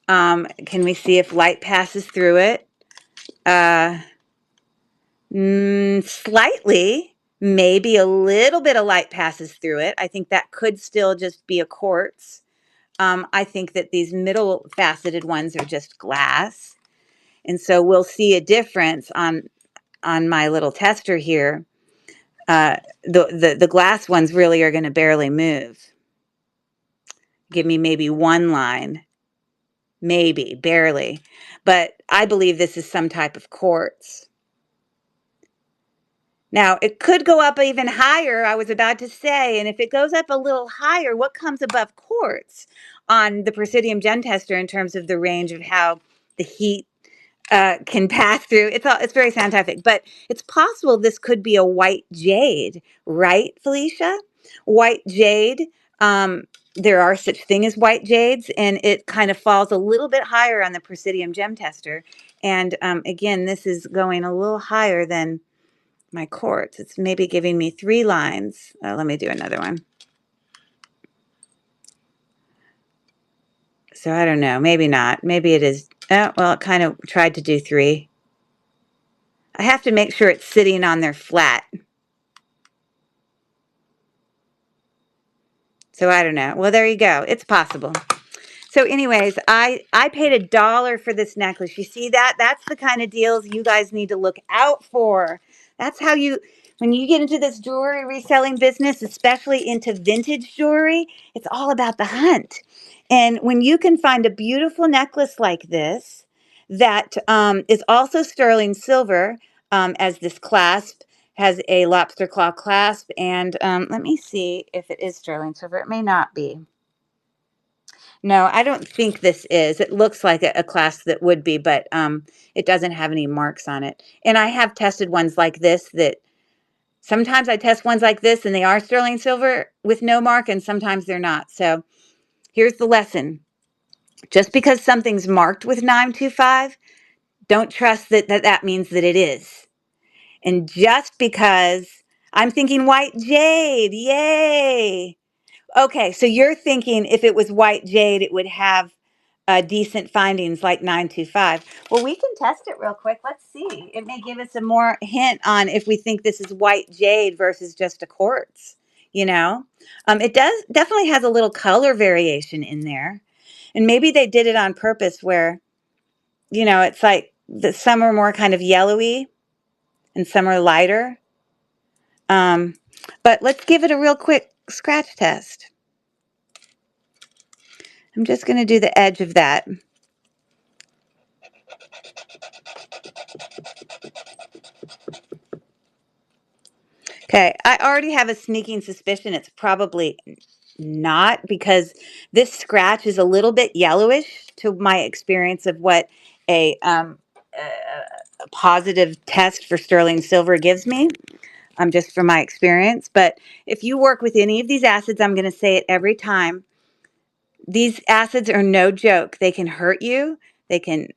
[SPEAKER 1] can we see if light passes through it? Slightly. Maybe a little bit of light passes through it. I think that could still just be a quartz. I think that these middle faceted ones are just glass. And so we'll see a difference on my little tester here. The glass ones really are going to barely move. Give me maybe one line, maybe, barely. But I believe this is some type of quartz. Now, it could go up even higher, I was about to say, and if it goes up a little higher, what comes above quartz on the Presidium Gen Tester in terms of the range of how the heat can pass through? It's very scientific, but it's possible this could be a white jade, right, Felicia? White jade. There are such thing as white jades, and it kind of falls a little bit higher on the Presidium Gem Tester. And again, this is going a little higher than my quartz. It's maybe giving me 3 lines. Let me do another one. So I don't know. Maybe not. Maybe it is. Oh, well, it kind of tried to do 3. I have to make sure it's sitting on there flat. So I don't know. Well, there you go. It's possible. So anyways, I paid $1 for this necklace. You see that? That's the kind of deals you guys need to look out for. That's how you, when you get into this jewelry reselling business, especially into vintage jewelry, it's all about the hunt. And when you can find a beautiful necklace like this that is also sterling silver, as this clasp has a lobster claw clasp, and let me see if it is sterling silver. It may not be. No, I don't think this is. It looks like a clasp that would be, but it doesn't have any marks on it. And I have tested ones like this that sometimes I test ones like this and they are sterling silver with no mark, and sometimes they're not. So here's the lesson. Just because something's marked with 925, don't trust that means that it is. And just because I'm thinking white jade, yay. Okay, so you're thinking if it was white jade, it would have decent findings like 925. Well, we can test it real quick. Let's see. It may give us a more hint on if we think this is white jade versus just a quartz. You know, it does definitely has a little color variation in there, and maybe they did it on purpose where, it's like some are more kind of yellowy and some are lighter. Um, but let's give it a real quick scratch test. I'm just going to do the edge of that. Okay, I already have a sneaking suspicion it's probably not, because this scratch is a little bit yellowish to my experience of what a positive test for sterling silver gives me, just from my experience. But if you work with any of these acids, I'm going to say it every time. These acids are no joke. They can hurt you. They can,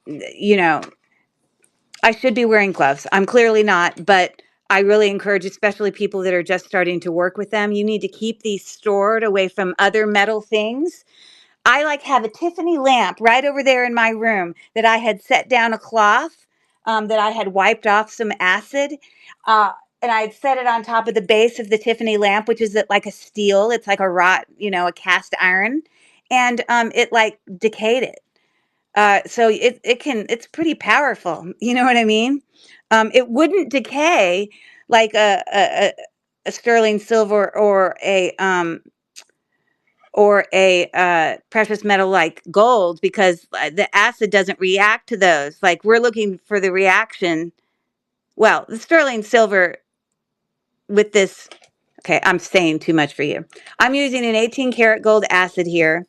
[SPEAKER 1] you know, I should be wearing gloves. I'm clearly not, but I really encourage, especially people that are just starting to work with them, you need to keep these stored away from other metal things. I like have a Tiffany lamp right over there in my room that I had set down a cloth, that I had wiped off some acid, and I had set it on top of the base of the Tiffany lamp, which is like a steel. It's like a wrought, a cast iron, and it like decayed it. So it's pretty powerful. You know what I mean? It wouldn't decay like a sterling silver or a precious metal like gold, because the acid doesn't react to those. Like, we're looking for the reaction. Well, the sterling silver with this. Okay, I'm saying too much for you. I'm using an 18 karat gold acid here.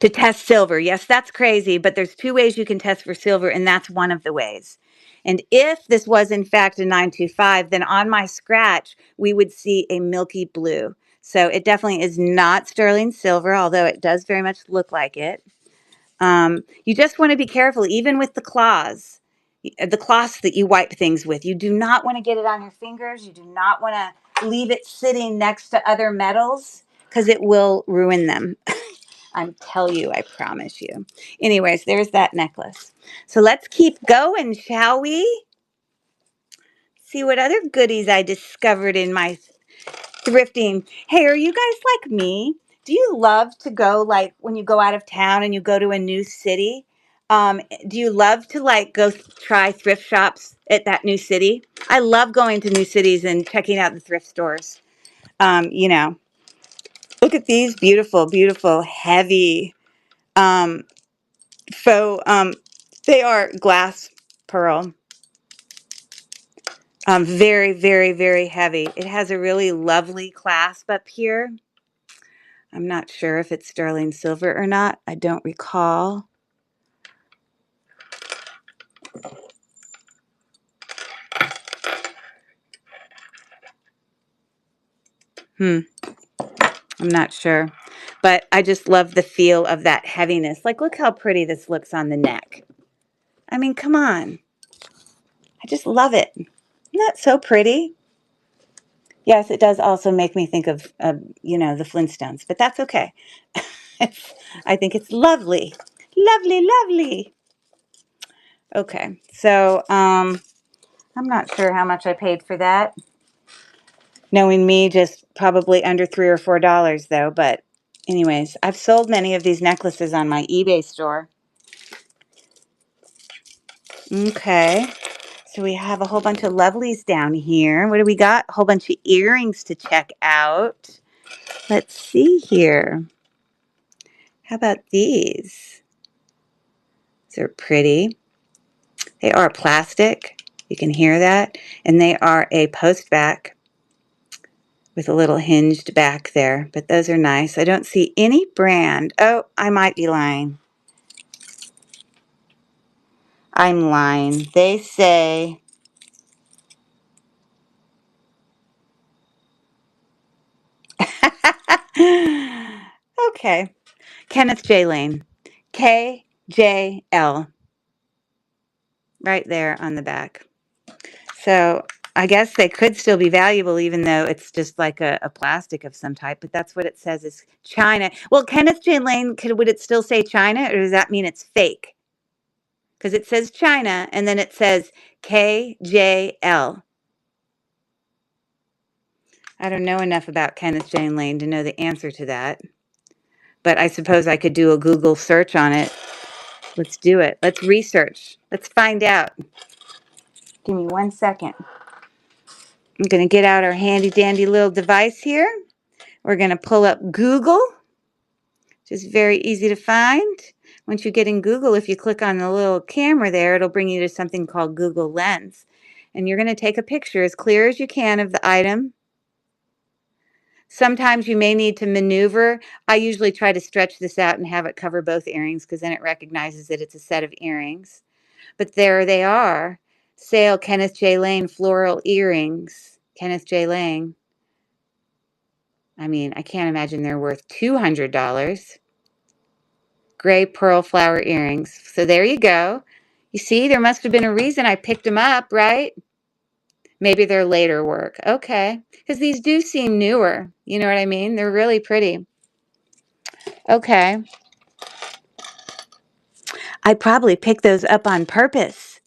[SPEAKER 1] To test silver. Yes, that's crazy, but there's two ways you can test for silver, and that's one of the ways. And if this was in fact a 925, then on my scratch, we would see a milky blue. So it definitely is not sterling silver, although it does very much look like it. You just want to be careful, even with the cloths that you wipe things with. You do not want to get it on your fingers. You do not want to leave it sitting next to other metals, because it will ruin them. I tell you, I promise you. Anyways, there's that necklace. So let's keep going, shall we? See what other goodies I discovered in my thrifting. Hey, are you guys like me? Do you love to go, like, when you go out of town and you go to a new city? Do you love to like go try thrift shops at that new city? I love going to new cities and checking out the thrift stores. You know, look at these beautiful, beautiful, heavy um, faux. They are glass pearl. Very, very, very heavy. It has a really lovely clasp up here. I'm not sure if it's sterling silver or not. I don't recall. I'm not sure. But I just love the feel of that heaviness. Like, look how pretty this looks on the neck. I mean, come on. I just love it. Isn't that so pretty? Yes, it does also make me think of, the Flintstones, but that's okay. I think it's lovely. Lovely, lovely. Okay, so I'm not sure how much I paid for that. Knowing me, just probably under $3 or $4 though. But anyways, I've sold many of these necklaces on my eBay store. Okay. So we have a whole bunch of lovelies down here. What do we got? A whole bunch of earrings to check out. Let's see here. How about these? These are pretty. They are plastic. You can hear that. And they are a post back with a little hinged back there. But those are nice. I don't see any brand. Oh, I might be lying. I'm lying. They say okay. Kenneth J. Lane. KJL. Right there on the back. So I guess they could still be valuable even though it's just like a plastic of some type, but that's what it says is China. Well, Kenneth J. Lane, would it still say China or does that mean it's fake? Because it says China and then it says KJL. I don't know enough about Kenneth J. Lane to know the answer to that, but I suppose I could do a Google search on it. Let's do it. Let's research. Let's find out. Give me 1 second. I'm going to get out our handy dandy little device here. We're going to pull up Google, which is very easy to find. Once you get in Google, if you click on the little camera there, it'll bring you to something called Google Lens. And you're going to take a picture as clear as you can of the item. Sometimes you may need to maneuver. I usually try to stretch this out and have it cover both earrings because then it recognizes that it's a set of earrings. But there they are. Sale Kenneth J. Lane floral earrings. Kenneth J. Lane. I mean, I can't imagine they're worth $200. Gray pearl flower earrings. So there you go. You see, there must have been a reason I picked them up, right? Maybe they're later work. Okay. Because these do seem newer. You know what I mean? They're really pretty. Okay. I probably picked those up on purpose.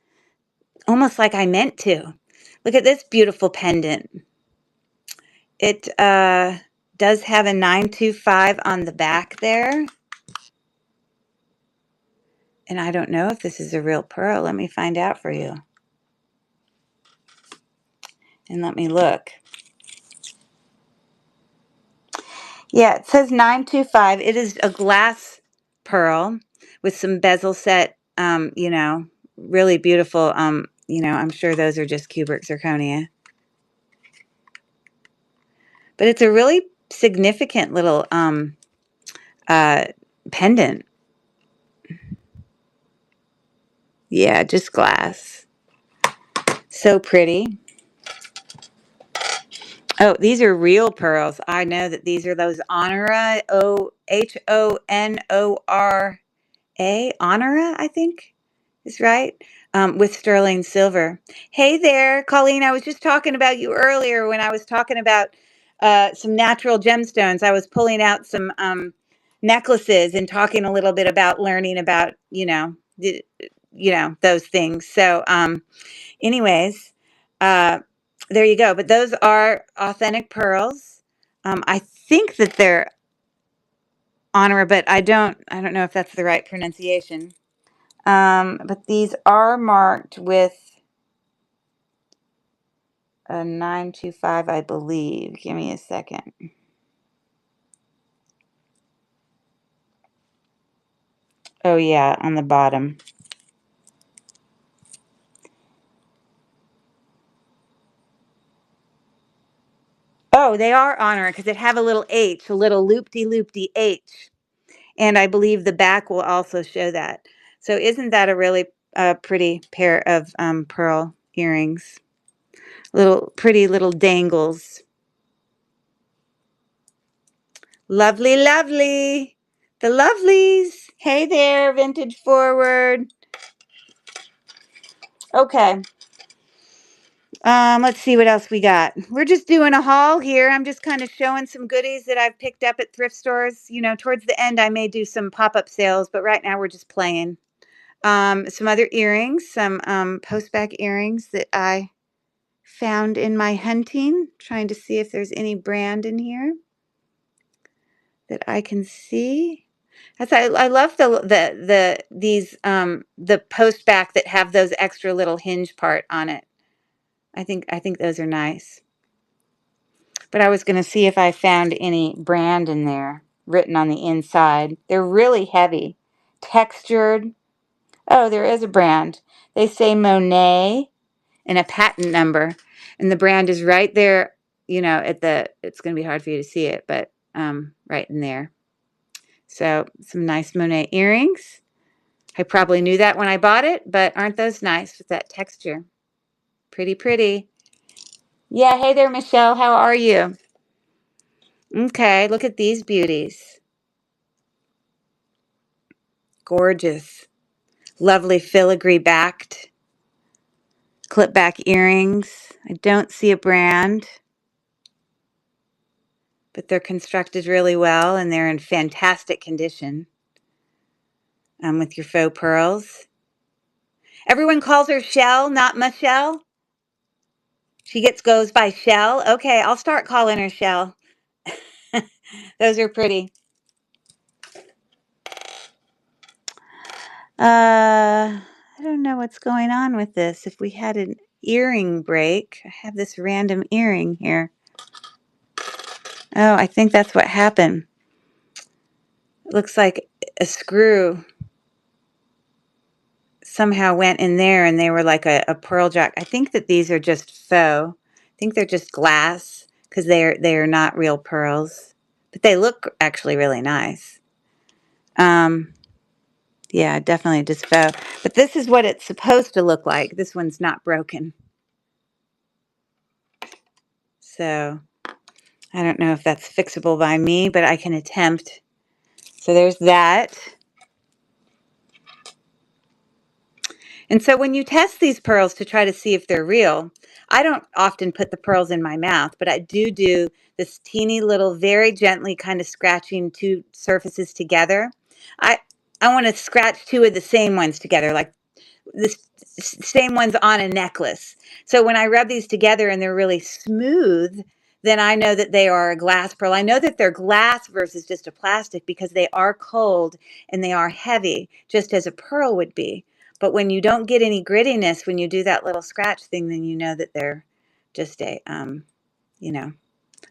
[SPEAKER 1] Almost like I meant to. Look at this beautiful pendant. It does have a 925 on the back there. And I don't know if this is a real pearl. Let me find out for you. And let me look. Yeah, it says 925. It is a glass pearl with some bezel set, really beautiful. I'm sure those are just cubic zirconia. But it's a really significant little pendant. Yeah, just glass. So pretty. Oh, these are real pearls. I know that these are those Honora, Honora, Honora, I think is right, with sterling silver. Hey there, Colleen. I was just talking about you earlier when I was talking about some natural gemstones. I was pulling out some necklaces and talking a little bit about learning about, those things. So, anyways, uh, there you go. But those are authentic pearls. I think that they're Honora, but I don't know if that's the right pronunciation. But these are marked with a 925, I believe. Give me a second. Oh yeah, on the bottom. Oh, they are Honora because it have a little H, a little loopty-loopty H. And I believe the back will also show that. So isn't that a really pretty pair of pearl earrings? Little pretty little dangles. Lovely, lovely. The lovelies. Hey there, Vintage Forward. Okay. Let's see what else we got. We're just doing a haul here. I'm just kind of showing some goodies that I've picked up at thrift stores. Towards the end, I may do some pop-up sales, but right now we're just playing. Some other earrings, some post-back earrings that I found in my hunting. Trying to see if there's any brand in here that I can see. I love the post back that have those extra little hinge part on it. I think those are nice. But I was going to see if I found any brand in there written on the inside. They're really heavy, textured. Oh, there is a brand. They say Monet and a patent number, and the brand is right there. You know, at the. It's going to be hard for you to see it, but right in there. So some nice Monet earrings. I probably knew that when I bought it, but aren't those nice with that texture? Pretty, pretty. Yeah, hey there, Michelle. How are you? Okay, look at these beauties. Gorgeous. Lovely filigree backed clip back earrings. I don't see a brand, but they're constructed really well and they're in fantastic condition with your faux pearls. Everyone calls her Shell, not Michelle. She goes by Shell. Okay, I'll start calling her Shell. Those are pretty. I don't know what's going on with this. If we had an earring break, I have this random earring here. Oh, I think that's what happened. It looks like a screw somehow went in there and they were like a pearl jack. I think that these are just faux. I think they're just glass because they are not real pearls. But they look actually really nice. Yeah, definitely just faux. But this is what it's supposed to look like. This one's not broken. So I don't know if that's fixable by me, but I can attempt. So there's that. And so when you test these pearls to try to see if they're real, I don't often put the pearls in my mouth, but I do this teeny little, very gently kind of scratching two surfaces together. I I want to scratch two of the same ones together, like the same ones on a necklace. So when I rub these together and they're really smooth, then I know that they are a glass pearl. I know that they're glass versus just a plastic because they are cold and they are heavy, just as a pearl would be. But when you don't get any grittiness when you do that little scratch thing, then you know that they're just you know,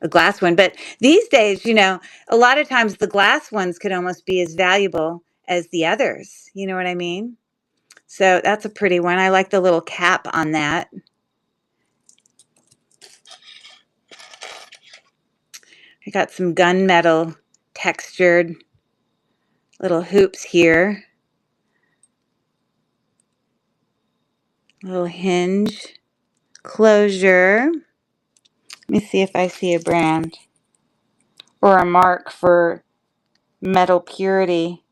[SPEAKER 1] a glass one. But these days, a lot of times the glass ones could almost be as valuable as the others. You know what I mean? So that's a pretty one. I like the little cap on that. I got some gunmetal textured little hoops here. Little hinge. Closure. Let me see if I see a brand or a mark for metal purity.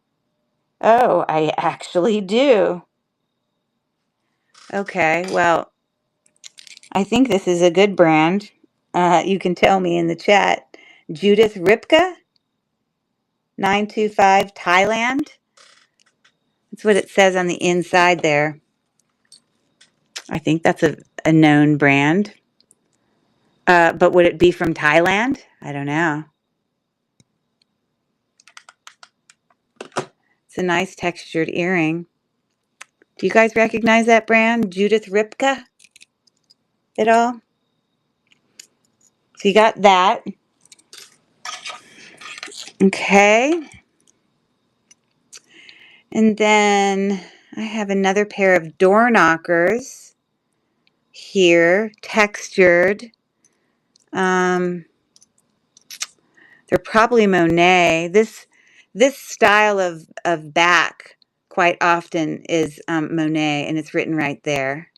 [SPEAKER 1] Oh, I actually do. Okay, well, I think this is a good brand. You can tell me in the chat. Judith Ripka, 925 Thailand. That's what it says on the inside there. I think that's a known brand. But would it be from Thailand? I don't know. It's a nice textured earring. Do you guys recognize that brand, Judith Ripka, at all? So you got that. Okay. And then I have another pair of door knockers here, textured. They're probably Monet. This style of back quite often is Monet, and it's written right there.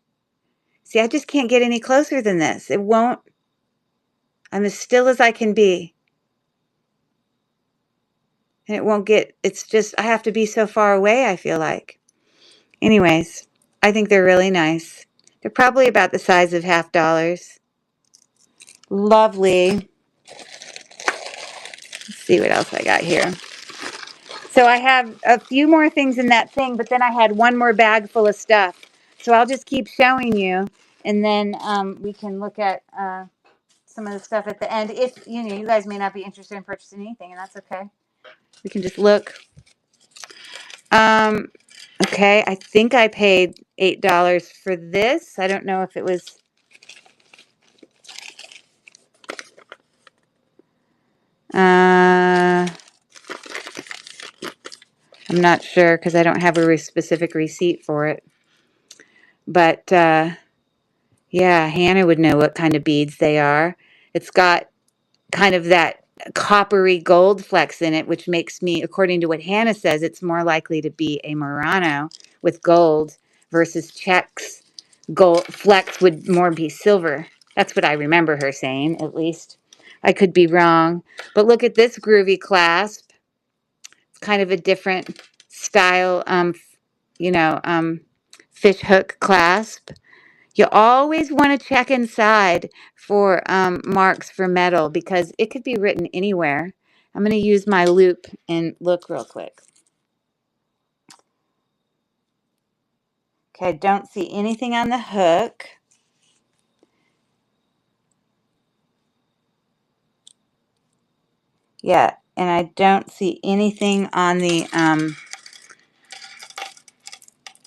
[SPEAKER 1] See, I just can't get any closer than this. It won't. I'm as still as I can be. And it won't get, it's just, I have to be so far away, I feel like. Anyways, I think they're really nice. They're probably about the size of $50. Lovely. Let's see what else I got here. So I have a few more things in that thing, but then I had one more bag full of stuff. So I'll just keep showing you, and then we can look at some of the stuff at the end. If, you guys may not be interested in purchasing anything, and that's okay. We can just look. Um, okay, I think I paid $8 for this. I don't know if it was. I'm not sure because I don't have a specific receipt for it. But yeah, Hannah would know what kind of beads they are. It's got kind of that coppery gold flecks in it, which makes me, according to what Hannah says, it's more likely to be a Murano with gold versus checks. Gold flecks would more be silver. That's what I remember her saying, at least. I could be wrong. But look at this groovy clasp. It's kind of a different style, you know, fish hook clasp. You always want to check inside for marks for metal because it could be written anywhere. I'm going to use my loop and look real quick. Okay, I don't see anything on the hook. Yeah, and I don't see anything on the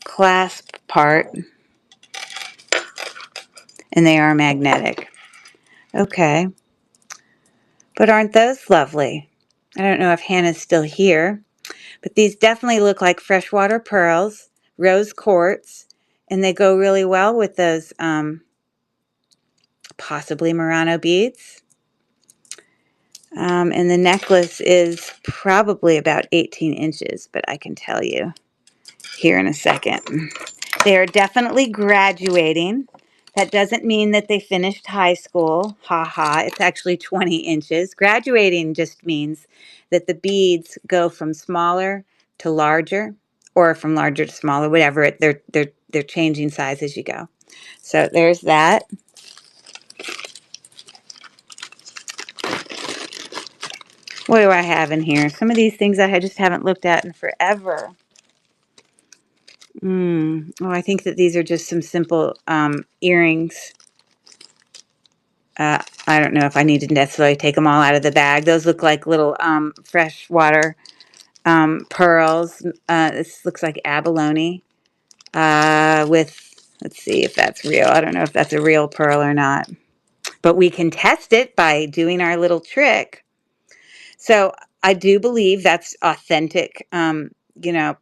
[SPEAKER 1] clasp part, and they are magnetic. Okay, but aren't those lovely? I don't know if Hannah's still here, but these definitely look like freshwater pearls, rose quartz, and they go really well with those possibly Murano beads. And the necklace is probably about 18 inches, but I can tell you here in a second. They are definitely graduating. That doesn't mean that they finished high school. Ha ha. It's actually 20 inches. Graduating just means that the beads go from smaller to larger, or from larger to smaller, whatever. They're changing size as you go. So there's that. What do I have in here? Some of these things I just haven't looked at in forever. Oh, I think that these are just some simple earrings. I don't know if I need to necessarily take them all out of the bag. Those look like little freshwater pearls. This looks like abalone with, let's see if that's real. I don't know if that's a real pearl or not. But we can test it by doing our little trick. So I do believe that's authentic, you know,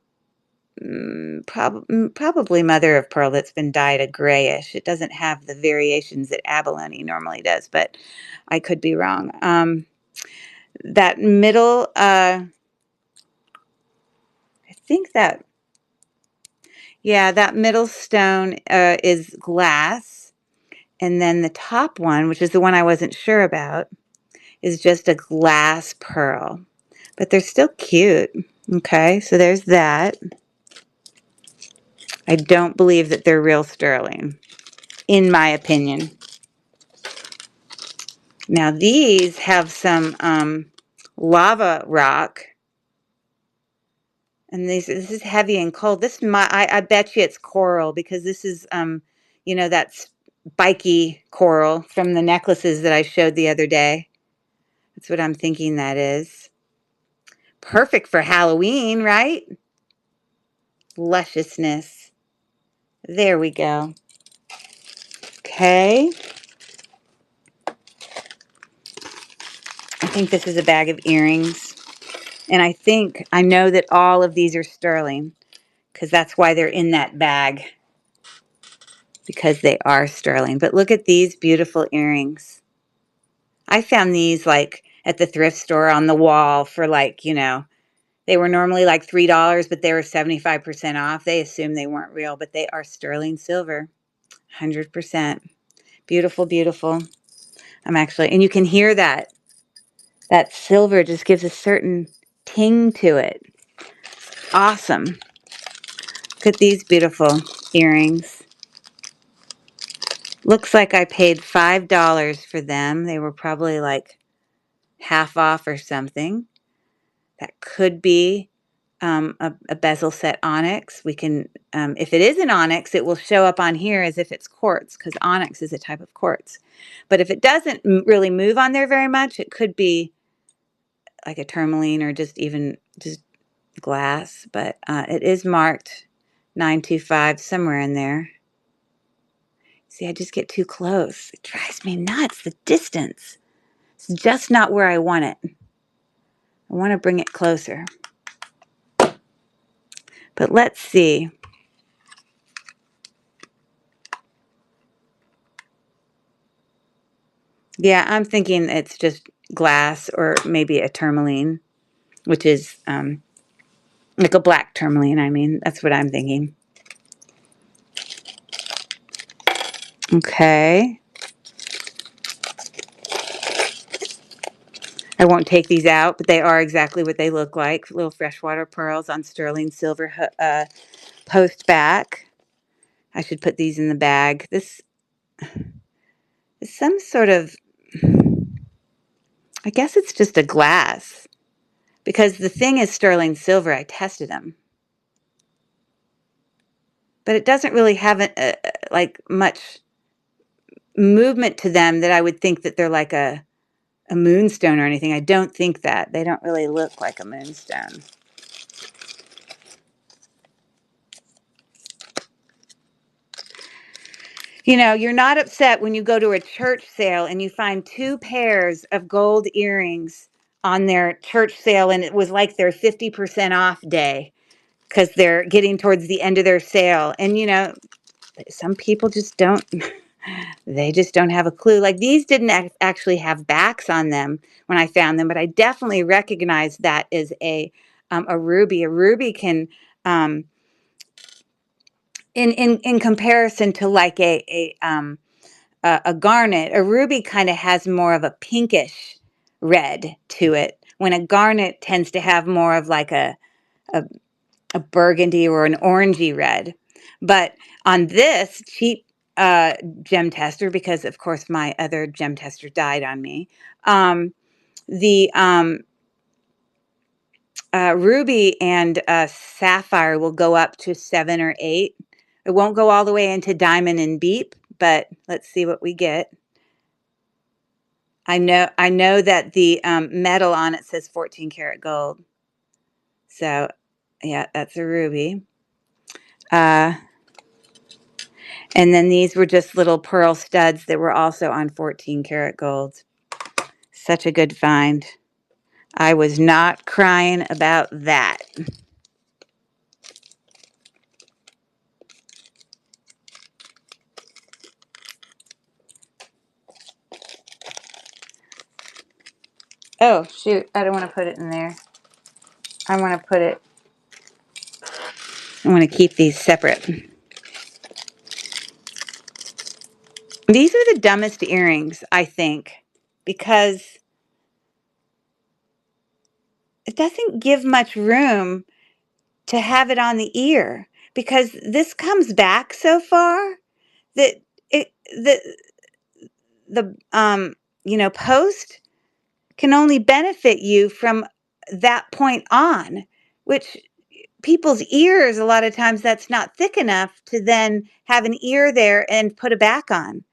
[SPEAKER 1] probably mother of pearl that's been dyed a grayish. It doesn't have the variations that abalone normally does, but I could be wrong. That middle, I think that, yeah, that middle stone is glass. And then the top one, which is the one I wasn't sure about, is just a glass pearl. But they're still cute. Okay, so there's that. I don't believe that they're real sterling, in my opinion. Now these have some lava rock, and this is heavy and cold. This I bet you it's coral because this is you know, that spiky coral from the necklaces that I showed the other day. That's what I'm thinking that is. Perfect for Halloween, right? Lusciousness. There we go. Okay. I think this is a bag of earrings. And I know that all of these are sterling because that's why they're in that bag, because they are sterling. But look at these beautiful earrings. I found these like at the thrift store on the wall for like, you know, they were normally like $3, but they were 75% off. They assumed they weren't real, but they are sterling silver, 100%. Beautiful, beautiful. And you can hear that. That silver just gives a certain ting to it. Awesome. Look at these beautiful earrings. Looks like I paid $5 for them. They were probably like half off or something. That could be a bezel set onyx. We can, if it is an onyx, it will show up on here as if it's quartz because onyx is a type of quartz. But if it doesn't really move on there very much, it could be like a tourmaline or just glass, but it is marked 925 somewhere in there. See, I just get too close. It drives me nuts, the distance. It's just not where I want it. I want to bring it closer. But let's see. Yeah, I'm thinking it's just glass or maybe a tourmaline, which is like a black tourmaline. I mean, that's what I'm thinking. Okay. I won't take these out, but they are exactly what they look like. Little freshwater pearls on sterling silver post back. I should put these in the bag. This is some sort of, I guess it's just a glass because the thing is sterling silver. I tested them. But it doesn't really have like much movement to them that I would think that they're like a moonstone or anything. I don't think that. They don't really look like a moonstone. You know, you're not upset when you go to a church sale and you find 2 pairs of gold earrings on their church sale and it was like their 50% off day because they're getting towards the end of their sale. And, you know, some people just don't, they just don't have a clue. Like these didn't actually have backs on them when I found them, but I definitely recognized that as a ruby. A ruby can, in comparison to like a garnet, a ruby kind of has more of a pinkish red to it, when a garnet tends to have more of like a, a burgundy or an orangey red. But on this cheap gem tester, because of course my other gem tester died on me, the ruby and sapphire will go up to 7 or 8. It won't go all the way into diamond and beep, but let's see what we get. I know that the metal on it says 14 karat gold. So yeah, that's a ruby. Uh, and then these were just little pearl studs that were also on 14 karat gold. Such a good find. I was not crying about that. Oh, shoot. I don't want to put it in there. I want to put it, I want to keep these separate. These are the dumbest earrings, I think, because it doesn't give much room to have it on the ear, because this comes back so far that it the you know, post can only benefit you from that point on, which people's ears, a lot of times that's not thick enough to then have an ear there and put a back on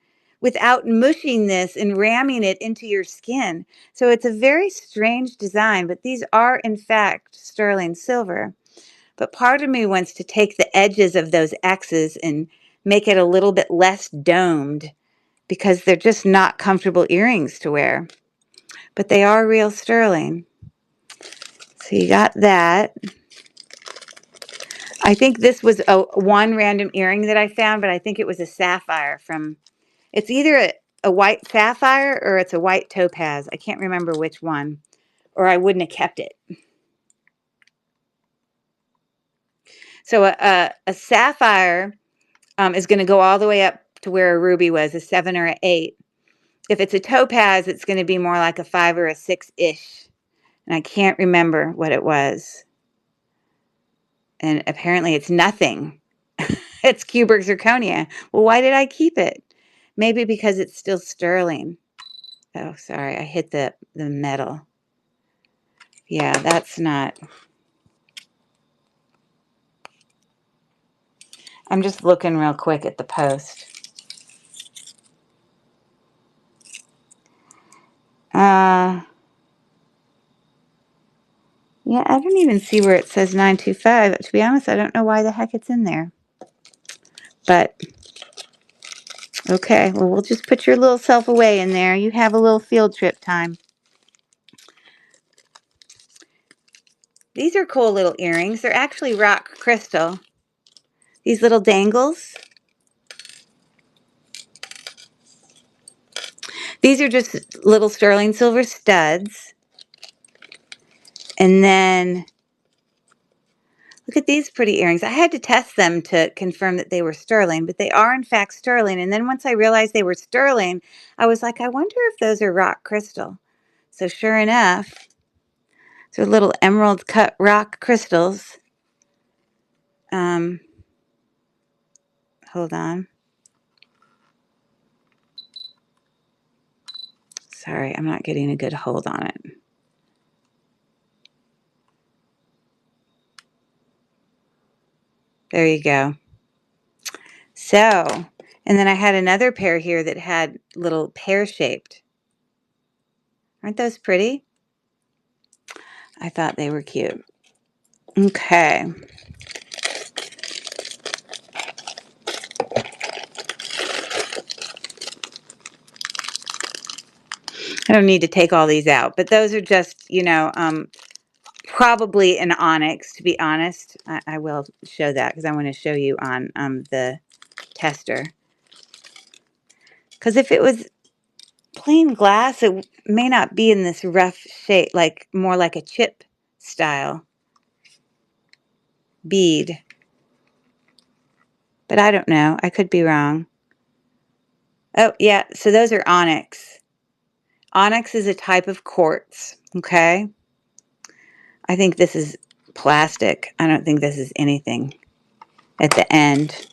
[SPEAKER 1] without mushing this and ramming it into your skin. So it's a very strange design, but these are in fact sterling silver. But part of me wants to take the edges of those X's and make it a little bit less domed, because they're just not comfortable earrings to wear. But they are real sterling. So you got that. I think this was one random earring that I found, but I think it was a sapphire from, it's either a white sapphire or it's a white topaz. I can't remember which one, or I wouldn't have kept it. So a sapphire is going to go all the way up to where a ruby was, a 7 or an 8. If it's a topaz, it's going to be more like a 5 or a 6-ish. And I can't remember what it was. And apparently it's nothing. It's cubic zirconia. Well, why did I keep it? Maybe because it's still sterling. Oh, sorry, I hit the metal. Yeah, that's not. I'm just looking real quick at the post. Uh, Yeah, I don't even see where it says 925. To be honest, I don't know why the heck it's in there. But, okay, well, we'll just put your little self away in there. You have a little field trip time. These are cool little earrings. They're actually rock crystal. These little dangles. These are just little sterling silver studs. And then, look at these pretty earrings. I had to test them to confirm that they were sterling, but they are in fact sterling. And then once I realized they were sterling, I was like, I wonder if those are rock crystal. So sure enough, they're little emerald cut rock crystals. Hold on. Sorry, I'm not getting a good hold on it. There you go. So, and then I had another pair here that had little pear-shaped. Aren't those pretty? I thought they were cute. Okay. I don't need to take all these out, but those are just, probably an onyx, to be honest. I will show that because I want to show you on the tester. Because if it was plain glass, it may not be in this rough shape, like more like a chip style bead. But I don't know. I could be wrong. Oh, yeah. So those are onyx. Onyx is a type of quartz. Okay. I think this is plastic. I don't think this is anything at the end.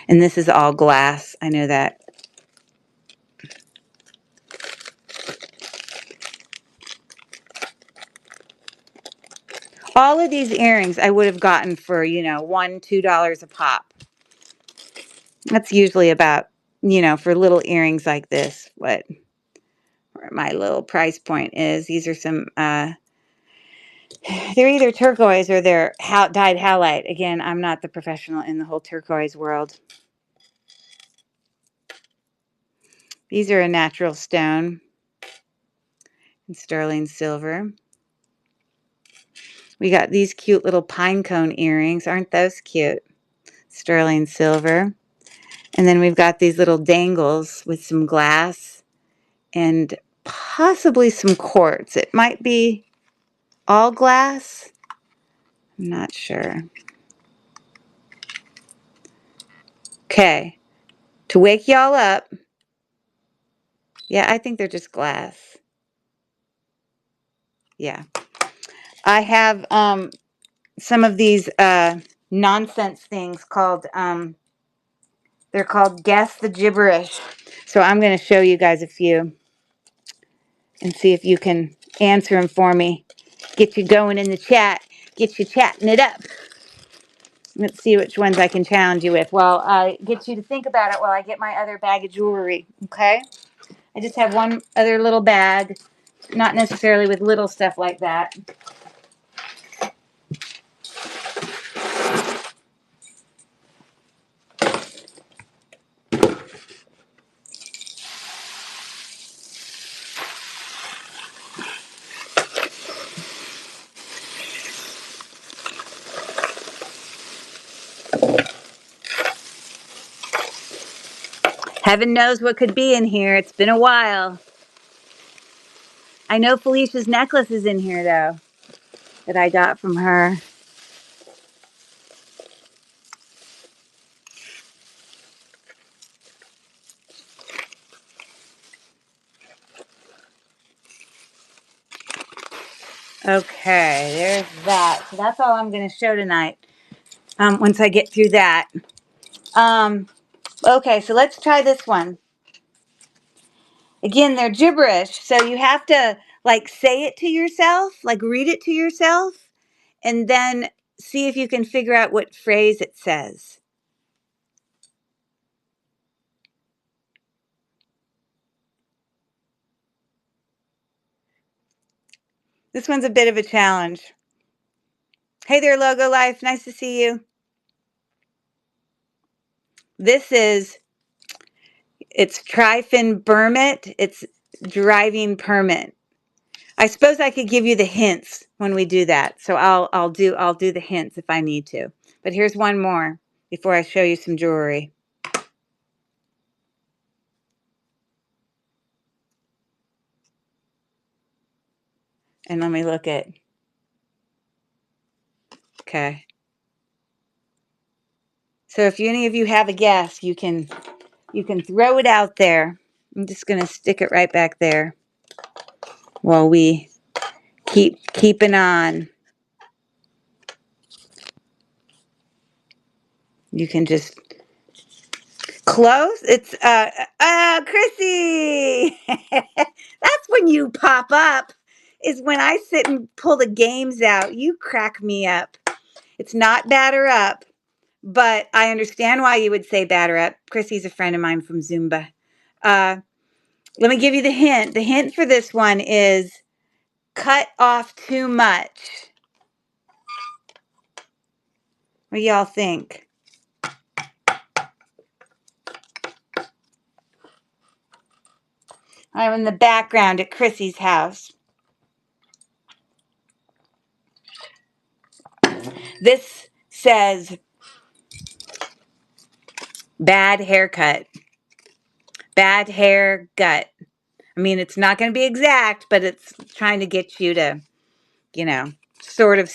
[SPEAKER 1] And this is all glass. I know that. All of these earrings I would have gotten for, $1, $2 a pop. That's usually about, for little earrings like this, where my little price point is. These are some, they're either turquoise or they're dyed halite. Again, I'm not the professional in the whole turquoise world. These are a natural stone and sterling silver. We got these cute little pine cone earrings. Aren't those cute? Sterling silver. And then we've got these little dangles with some glass and possibly some quartz. It might be all glass. I'm not sure. Okay. To wake y'all up. Yeah, I think they're just glass. Yeah. I have some of these nonsense things called they're called Guess the Gibberish. So I'm going to show you guys a few and see if you can answer them for me. Get you going in the chat. Get you chatting it up. Let's see which ones I can challenge you with. Well, get you to think about it while I get my other bag of jewelry. Okay? I just have one other little bag. Not necessarily with little stuff like that. Heaven knows what could be in here. It's been a while. I know Felicia's necklace is in here, though, that I got from her. Okay, there's that. So that's all I'm going to show tonight once I get through that. Okay, so let's try this one. Again, they're gibberish, so you have to, like, say it to yourself, like, read it to yourself, and then see if you can figure out what phrase it says. This one's a bit of a challenge. Hey there, Logo Life. Nice to see you. This is, it's Tryfin Bermit. It's driving permit. I suppose I could give you the hints when we do that. So I'll do the hints if I need to. But here's one more before I show you some jewelry. And let me look at, okay. So if any of you have a guess, you can throw it out there. I'm just going to stick it right back there while we keep keeping on. You can just close. It's Chrissy. That's when you pop up. Is when I sit and pull the games out. You crack me up. It's not batter up, but I understand why you would say batter up. Chrissy's a friend of mine from Zumba. Let me give you the hint. The hint for this one is cut off too much. What do y'all think? I'm in the background at Chrissy's house. This says bad haircut. Bad hair gut. I mean, it's not going to be exact, but it's trying to get you to, sort of,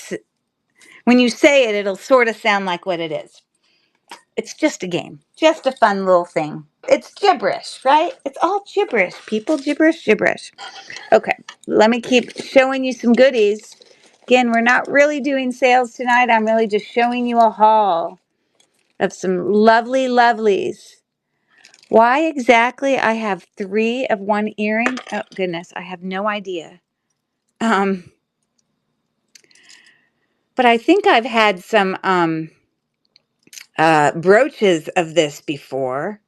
[SPEAKER 1] when you say it, it'll sort of sound like what it is. It's just a game, just a fun little thing. It's gibberish, right? It's all gibberish, people. Gibberish, gibberish. Okay, let me keep showing you some goodies. Again, we're not really doing sales tonight. I'm really just showing you a haul of some lovely lovelies. Why exactly I have 3 of one earring? Oh, goodness, I have no idea. But I think I've had some brooches of this before.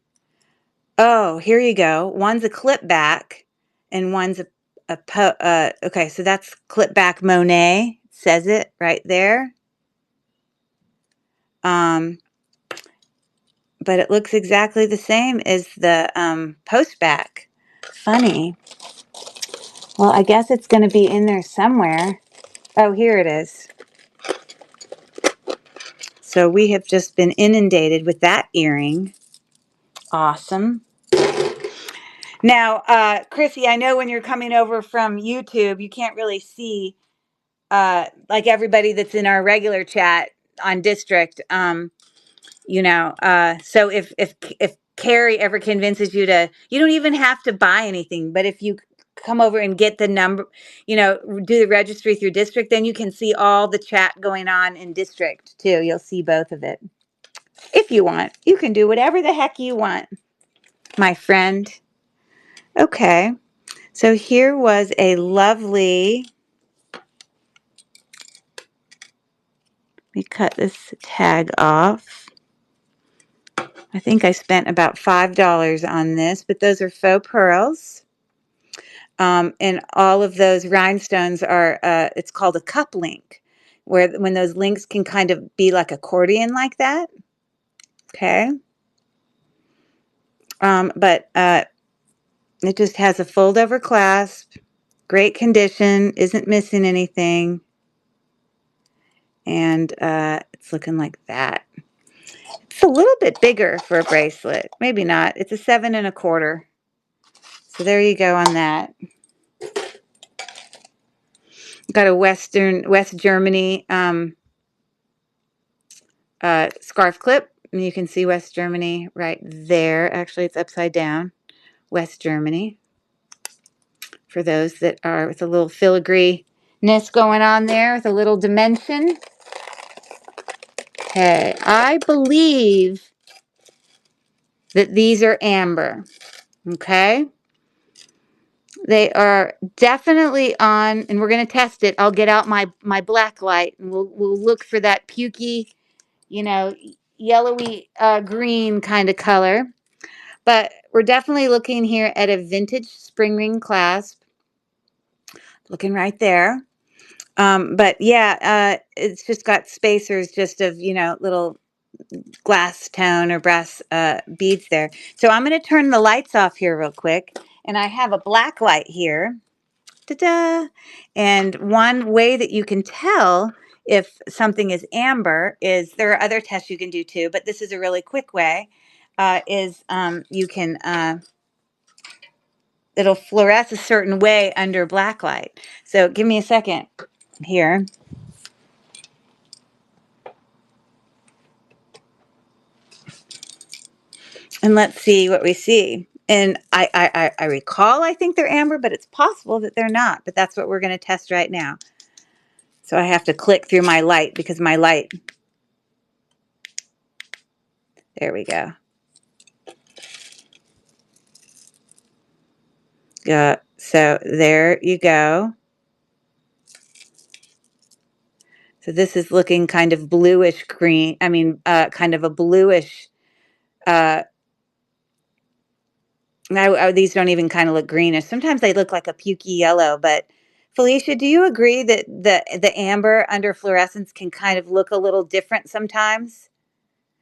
[SPEAKER 1] Oh, here you go. One's a clip back and one's okay, so that's clip back Monet. It says it right there. But it looks exactly the same as the post back. Funny. Well, I guess it's going to be in there somewhere. Oh, here it is. So we have just been inundated with that earring. Awesome. Now, Chrissy, I know when you're coming over from YouTube, you can't really see like everybody that's in our regular chat on District. So if Carrie ever convinces you to, you don't even have to buy anything, but if you come over and get the number, do the registry through District, then you can see all the chat going on in District too. You'll see both of it. If you want, you can do whatever the heck you want, my friend. Okay, so here was a lovely, let me cut this tag off. I think I spent about $5 on this, but those are faux pearls. And all of those rhinestones are, it's called a cup link, where when those links can kind of be like accordion like that. Okay. But it just has a fold over clasp, great condition, isn't missing anything. And it's looking like that. It's a little bit bigger for a bracelet. Maybe not. It's a 7 1/4. So there you go on that. Got a West Germany scarf clip. And you can see West Germany right there. Actually, it's upside down. West Germany. For those that are with a little filigreenness going on there with a little dimension. Okay, I believe that these are amber. Okay. They are definitely on, and we're going to test it. I'll get out my black light, and we'll look for that pukey, yellowy green kind of color. But we're definitely looking here at a vintage spring ring clasp. Looking right there. But yeah, it's just got spacers just of, little glass tone or brass beads there. So I'm going to turn the lights off here real quick. And I have a black light here. Ta-da! And one way that you can tell if something is amber is, there are other tests you can do too, but this is a really quick way, is you can, it'll fluoresce a certain way under black light. So give me a second here. And let's see what we see. And I recall, I think they're amber, but it's possible that they're not. But that's what we're going to test right now. So I have to click through my light because my light, there we go. So there you go. So this is looking kind of bluish green. I mean, kind of a bluish. Now these don't even kind of look greenish. Sometimes they look like a pukey yellow. But Felicia, do you agree that the amber under fluorescence can kind of look a little different sometimes?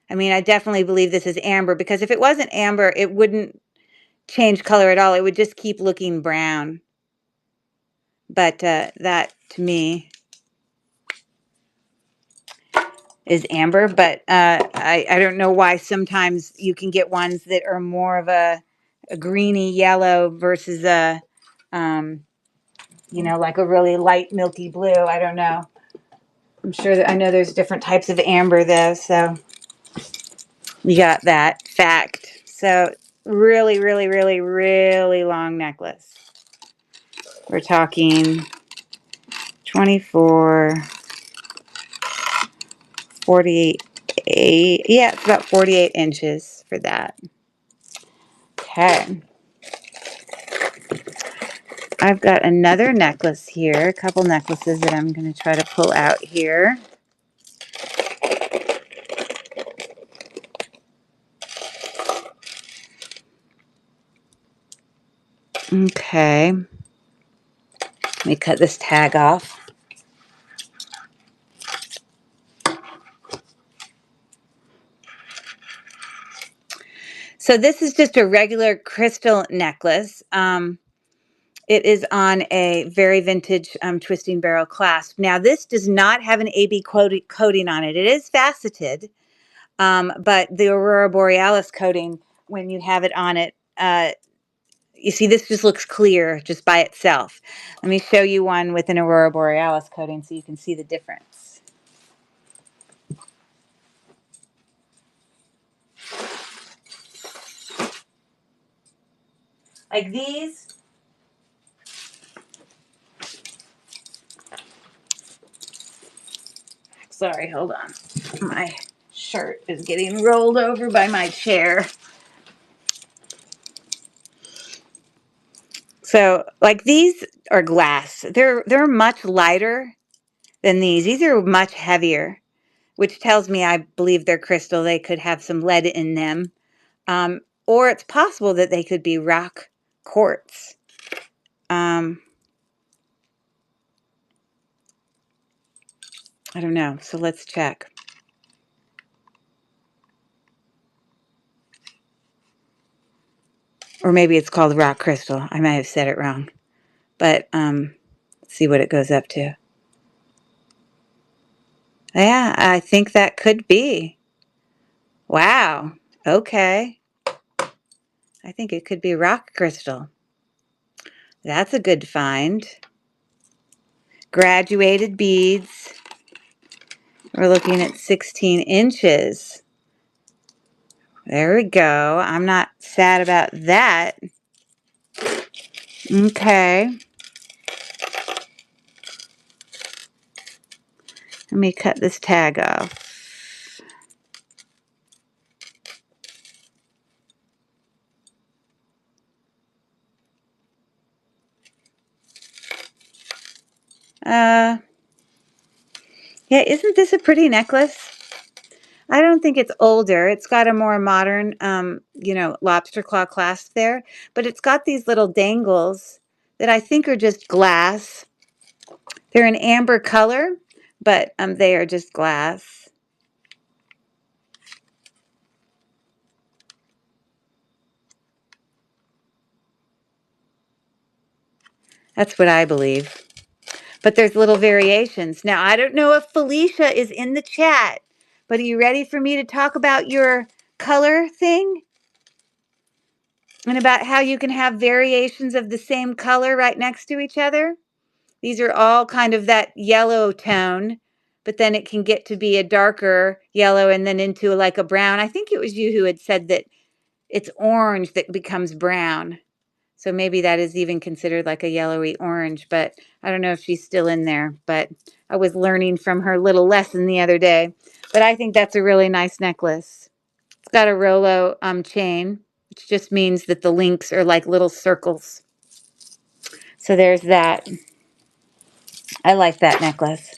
[SPEAKER 1] I mean, I definitely believe this is amber, because if it wasn't amber, it wouldn't change color at all. It would just keep looking brown. But that to me is amber. But I don't know why sometimes you can get ones that are more of a greeny yellow versus like a really light milky blue. I don't know. I'm sure that I know there's different types of amber though. So you got that fact. So really, really, really, really long necklace. We're talking 24, 48. Yeah, it's about 48 inches for that. Okay. I've got another necklace here, a couple necklaces that I'm going to try to pull out here. Okay. Let me cut this tag off. So this is just a regular crystal necklace. It is on a very vintage twisting barrel clasp. Now, this does not have an AB coating on it. It is faceted, but the Aurora Borealis coating, when you have it on it, you see this just looks clear just by itself. Let me show you one with an Aurora Borealis coating so you can see the difference. Like these. Sorry, hold on. My shirt is getting rolled over by my chair. So, like these are glass. They're much lighter than these. These are much heavier, which tells me I believe they're crystal. They could have some lead in them. Or it's possible that they could be rock quartz. I don't know. So let's check. Or maybe it's called rock crystal. I might have said it wrong. But let's see what it goes up to. Yeah, I think that could be. Wow. Okay. I think it could be rock crystal. That's a good find. Graduated beads. We're looking at 16 inches. There we go. I'm not sad about that. Okay. Let me cut this tag off. Yeah, isn't this a pretty necklace? I don't think it's older. It's got a more modern, lobster claw clasp there, but it's got these little dangles that I think are just glass. They're an amber color, but they are just glass. That's what I believe. But there's little variations. Now, I don't know if Felicia is in the chat, but are you ready for me to talk about your color thing? And about how you can have variations of the same color right next to each other? These are all kind of that yellow tone, but then it can get to be a darker yellow and then into like a brown. I think it was you who had said that it's orange that becomes brown. So maybe that is even considered like a yellowy orange, but I don't know if she's still in there. But I was learning from her little lesson the other day. But I think that's a really nice necklace. It's got a Rolo chain, which just means that the links are like little circles. So there's that. I like that necklace.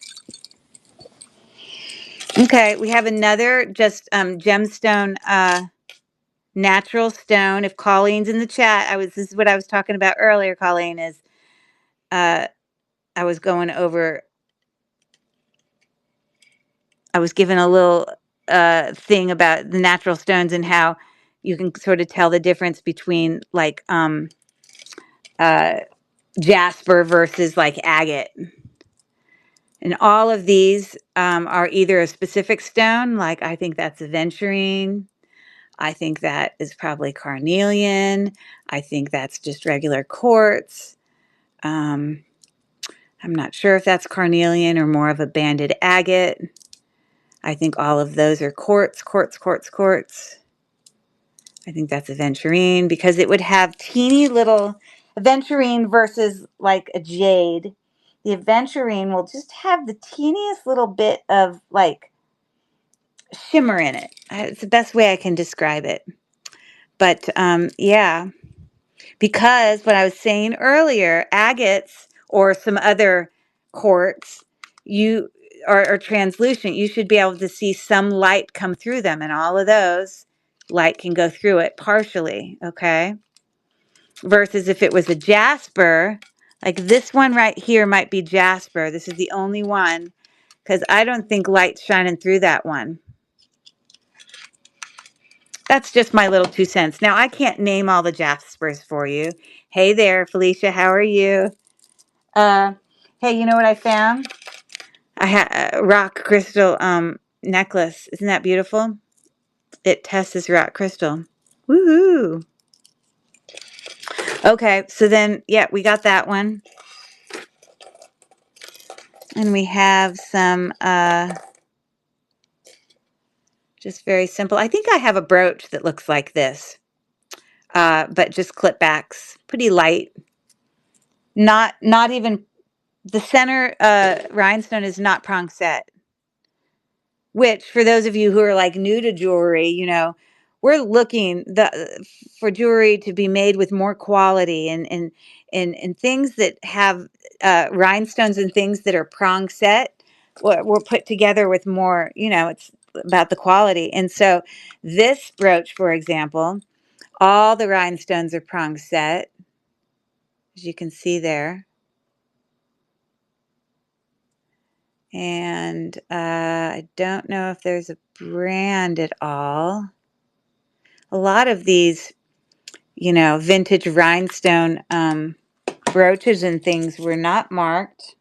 [SPEAKER 1] Okay, we have another just gemstone, natural stone. If Colleen's in the chat, this is what I was talking about earlier, Colleen, is I was going over, I was given a little thing about the natural stones and how you can sort of tell the difference between like uh, jasper versus like agate. And all of these are either a specific stone, like I think that's aventurine. I think that is probably carnelian. I think that's just regular quartz. Um, I'm not sure if that's carnelian or more of a banded agate. I think all of those are quartz, quartz, quartz, quartz. I think that's aventurine because it would have teeny little aventurine versus like a jade. The aventurine will just have the teeniest little bit of like shimmer in it. It's the best way I can describe it. But yeah, because what I was saying earlier, agates or some other quartz, you are translucent. You should be able to see some light come through them, and all of those light can go through it partially. Okay. Versus if it was a jasper, like this one right here might be jasper. This is the only one because I don't think light's shining through that one. That's just my little 2 cents. Now, I can't name all the jaspers for you. Hey there, Felicia. How are you? Uh, hey, you know what I found? I had a rock crystal necklace. Isn't that beautiful? It tests this rock crystal. Woohoo! Okay, so then, yeah, we got that one. And we have some just very simple. I think I have a brooch that looks like this, but just clip backs. Pretty light. Not even the center rhinestone is not prong set. Which, for those of you who are like new to jewelry, we're looking for jewelry to be made with more quality and things that have rhinestones and things that are prong set. Were put together with more. It's about the quality. And so, this brooch, for example, all the rhinestones are prong set, as you can see there. And I don't know if there's a brand at all. A lot of these, vintage rhinestone brooches and things were not marked.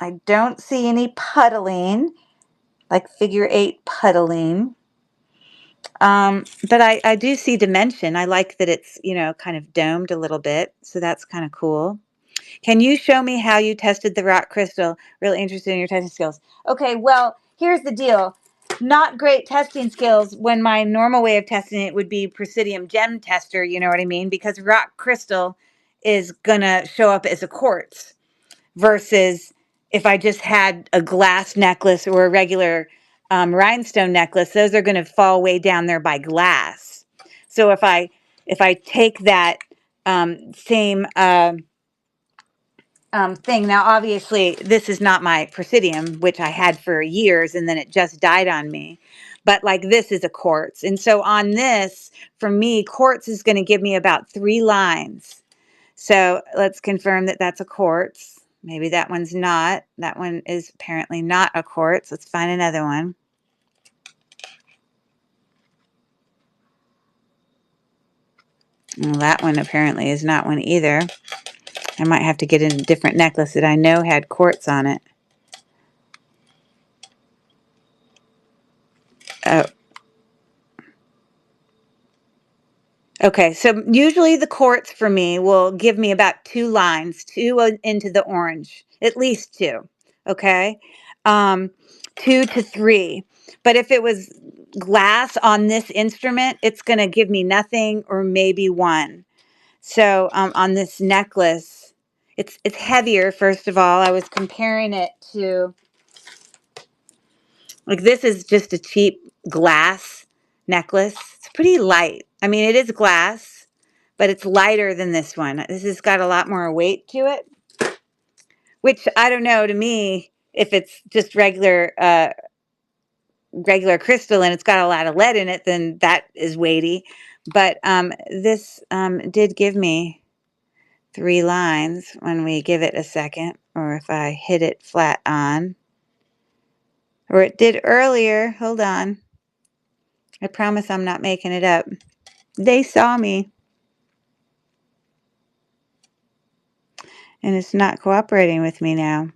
[SPEAKER 1] I don't see any puddling, like figure 8 puddling. But I do see dimension. I like that it's, kind of domed a little bit. So that's kind of cool. Can you show me how you tested the rock crystal? Really interested in your testing skills. Okay, well, here's the deal. Not great testing skills when my normal way of testing it would be Presidium Gem Tester, you know what I mean? Because rock crystal is going to show up as a quartz versus if I just had a glass necklace or a regular rhinestone necklace, those are going to fall way down there by glass. So if I take that same thing. Now, obviously, this is not my Presidium, which I had for years, and then it just died on me. but like this is a quartz. And so on this, for me, quartz is going to give me about 3 lines. So let's confirm that that's a quartz. Maybe that one's not. That one is apparently not a quartz. Let's find another one. Well, that one apparently is not one either. I might have to get a different necklace that I know had quartz on it. Oh. Okay, so usually the quartz for me will give me about 2 lines, 2 into the orange, at least 2, okay? 2 to 3. But if it was glass on this instrument, it's gonna give me nothing or maybe 1. So, on this necklace, it's heavier, first of all. I was comparing it to, like, this is just a cheap glass necklace. It's pretty light. I mean, it is glass, but it's lighter than this one. This has got a lot more weight to it, which I don't know, to me, if it's just regular crystal and it's got a lot of lead in it, then that is weighty. But this did give me 3 lines when we give it a second, or if I hit it flat on, or it did earlier. Hold on. I promise I'm not making it up. They saw me, and it's not cooperating with me now.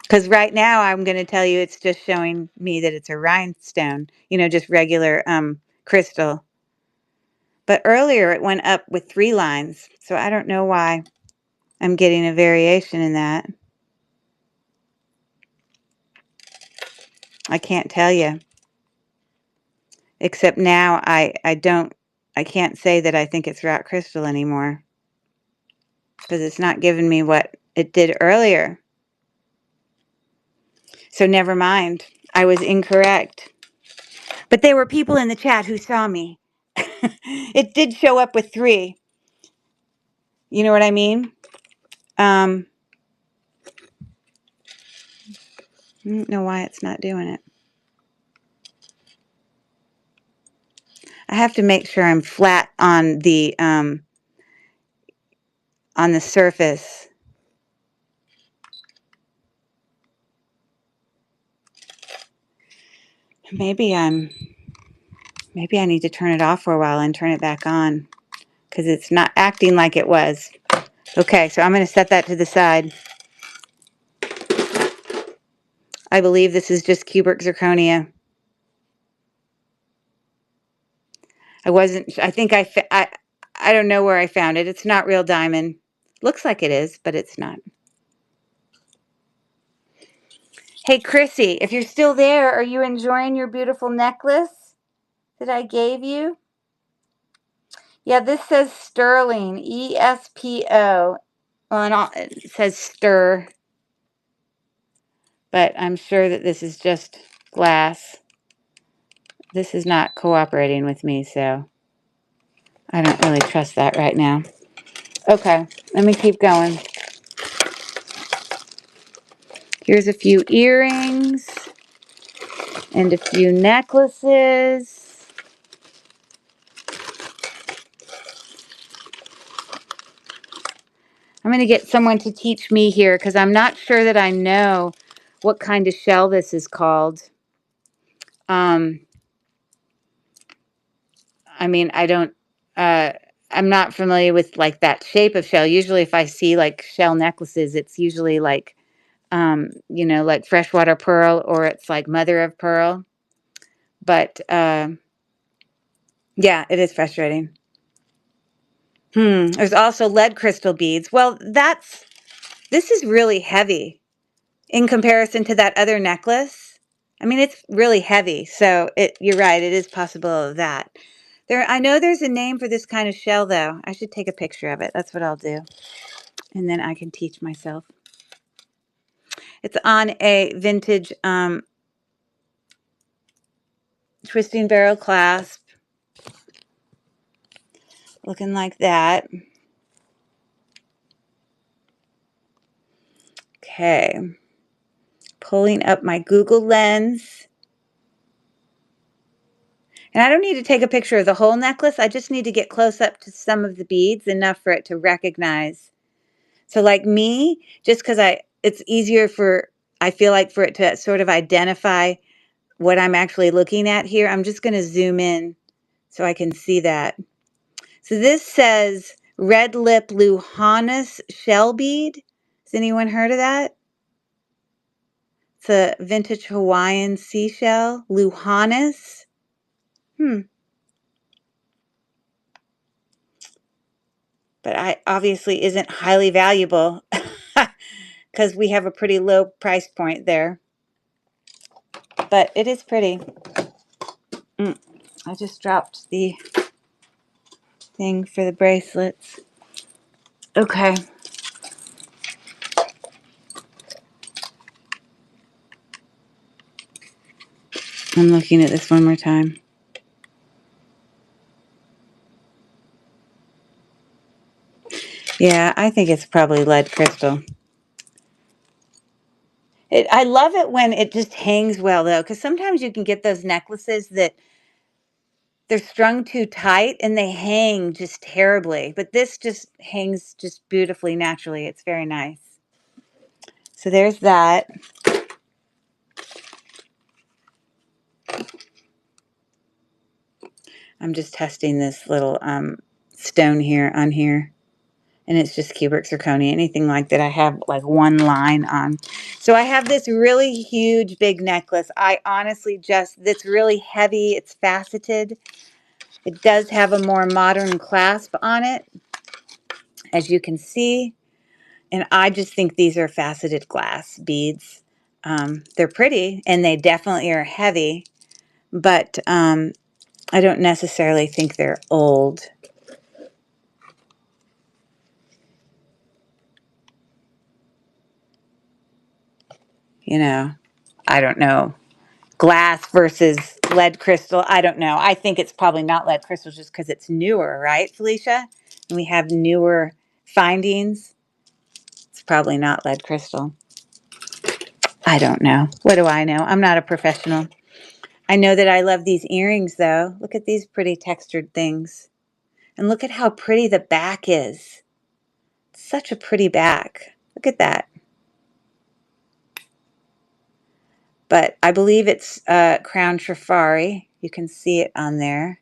[SPEAKER 1] Because right now I'm going to tell you it's just showing me that it's a rhinestone, just regular crystal. But earlier it went up with 3 lines, so I don't know why I'm getting a variation in that. I can't tell you. Except now I can't say that I think it's rock crystal anymore, because it's not giving me what it did earlier. So never mind. I was incorrect. But there were people in the chat who saw me. It did show up with 3. You know what I mean? I don't know why it's not doing it. I have to make sure I'm flat on the surface. Maybe I need to turn it off for a while and turn it back on, because it's not acting like it was. Okay, so I'm going to set that to the side. I believe this is just cubic zirconia. I don't know where I found it. It's not real diamond. Looks like it is, but it's not. Hey, Chrissy, if you're still there, are you enjoying your beautiful necklace that I gave you? Yeah, this says sterling, ESPO. Well, it says stir, but I'm sure that this is just glass. This is not cooperating with me, so I don't really trust that right now. Okay, let me keep going. Here's a few earrings and a few necklaces. I'm going to get someone to teach me here, because I'm not sure that I know what kind of shell this is called. I mean, I'm not familiar with like that shape of shell. Usually if I see like shell necklaces, it's usually like, like freshwater pearl, or it's like mother of pearl. But yeah, it is frustrating. There's also lead crystal beads. Well, this is really heavy in comparison to that other necklace. I mean, it's really heavy. So you're right. It is possible of that. I know there's a name for this kind of shell, though. I should take a picture of it. That's what I'll do. And then I can teach myself. It's on a vintage twisting barrel clasp. Looking like that. Okay. Pulling up my Google Lens. And I don't need to take a picture of the whole necklace. I just need to get close up to some of the beads, enough for it to recognize. So like me, just because it's easier I feel like for it to sort of identify what I'm actually looking at here, I'm just going to zoom in so I can see that. So this says red lip Luhanus shell bead. Has anyone heard of that? It's a vintage Hawaiian seashell, Luhanus. But I obviously isn't highly valuable because we have a pretty low price point there. But it is pretty. I just dropped the thing for the bracelets. Okay. I'm looking at this one more time. Yeah, I think it's probably lead crystal. I love it when it just hangs well, though, because sometimes you can get those necklaces that they're strung too tight and they hang just terribly. But this just hangs just beautifully naturally. It's very nice. So there's that. I'm just testing this little stone here on here. And it's just cubic zirconia. Anything like that, I have like one line on. So I have this really huge big necklace. I honestly it's really heavy. It's faceted. It does have a more modern clasp on it, as you can see. And I just think these are faceted glass beads. They're pretty and they definitely are heavy, but I don't necessarily think they're old. You know, I don't know. Glass versus lead crystal. I don't know. I think it's probably not lead crystal just because it's newer, right, Felicia? And we have newer findings. It's probably not lead crystal. I don't know. What do I know? I'm not a professional. I know that I love these earrings, though. Look at these pretty textured things. And look at how pretty the back is. Such a pretty back. Look at that. But I believe it's Crown Trifari. You can see it on there.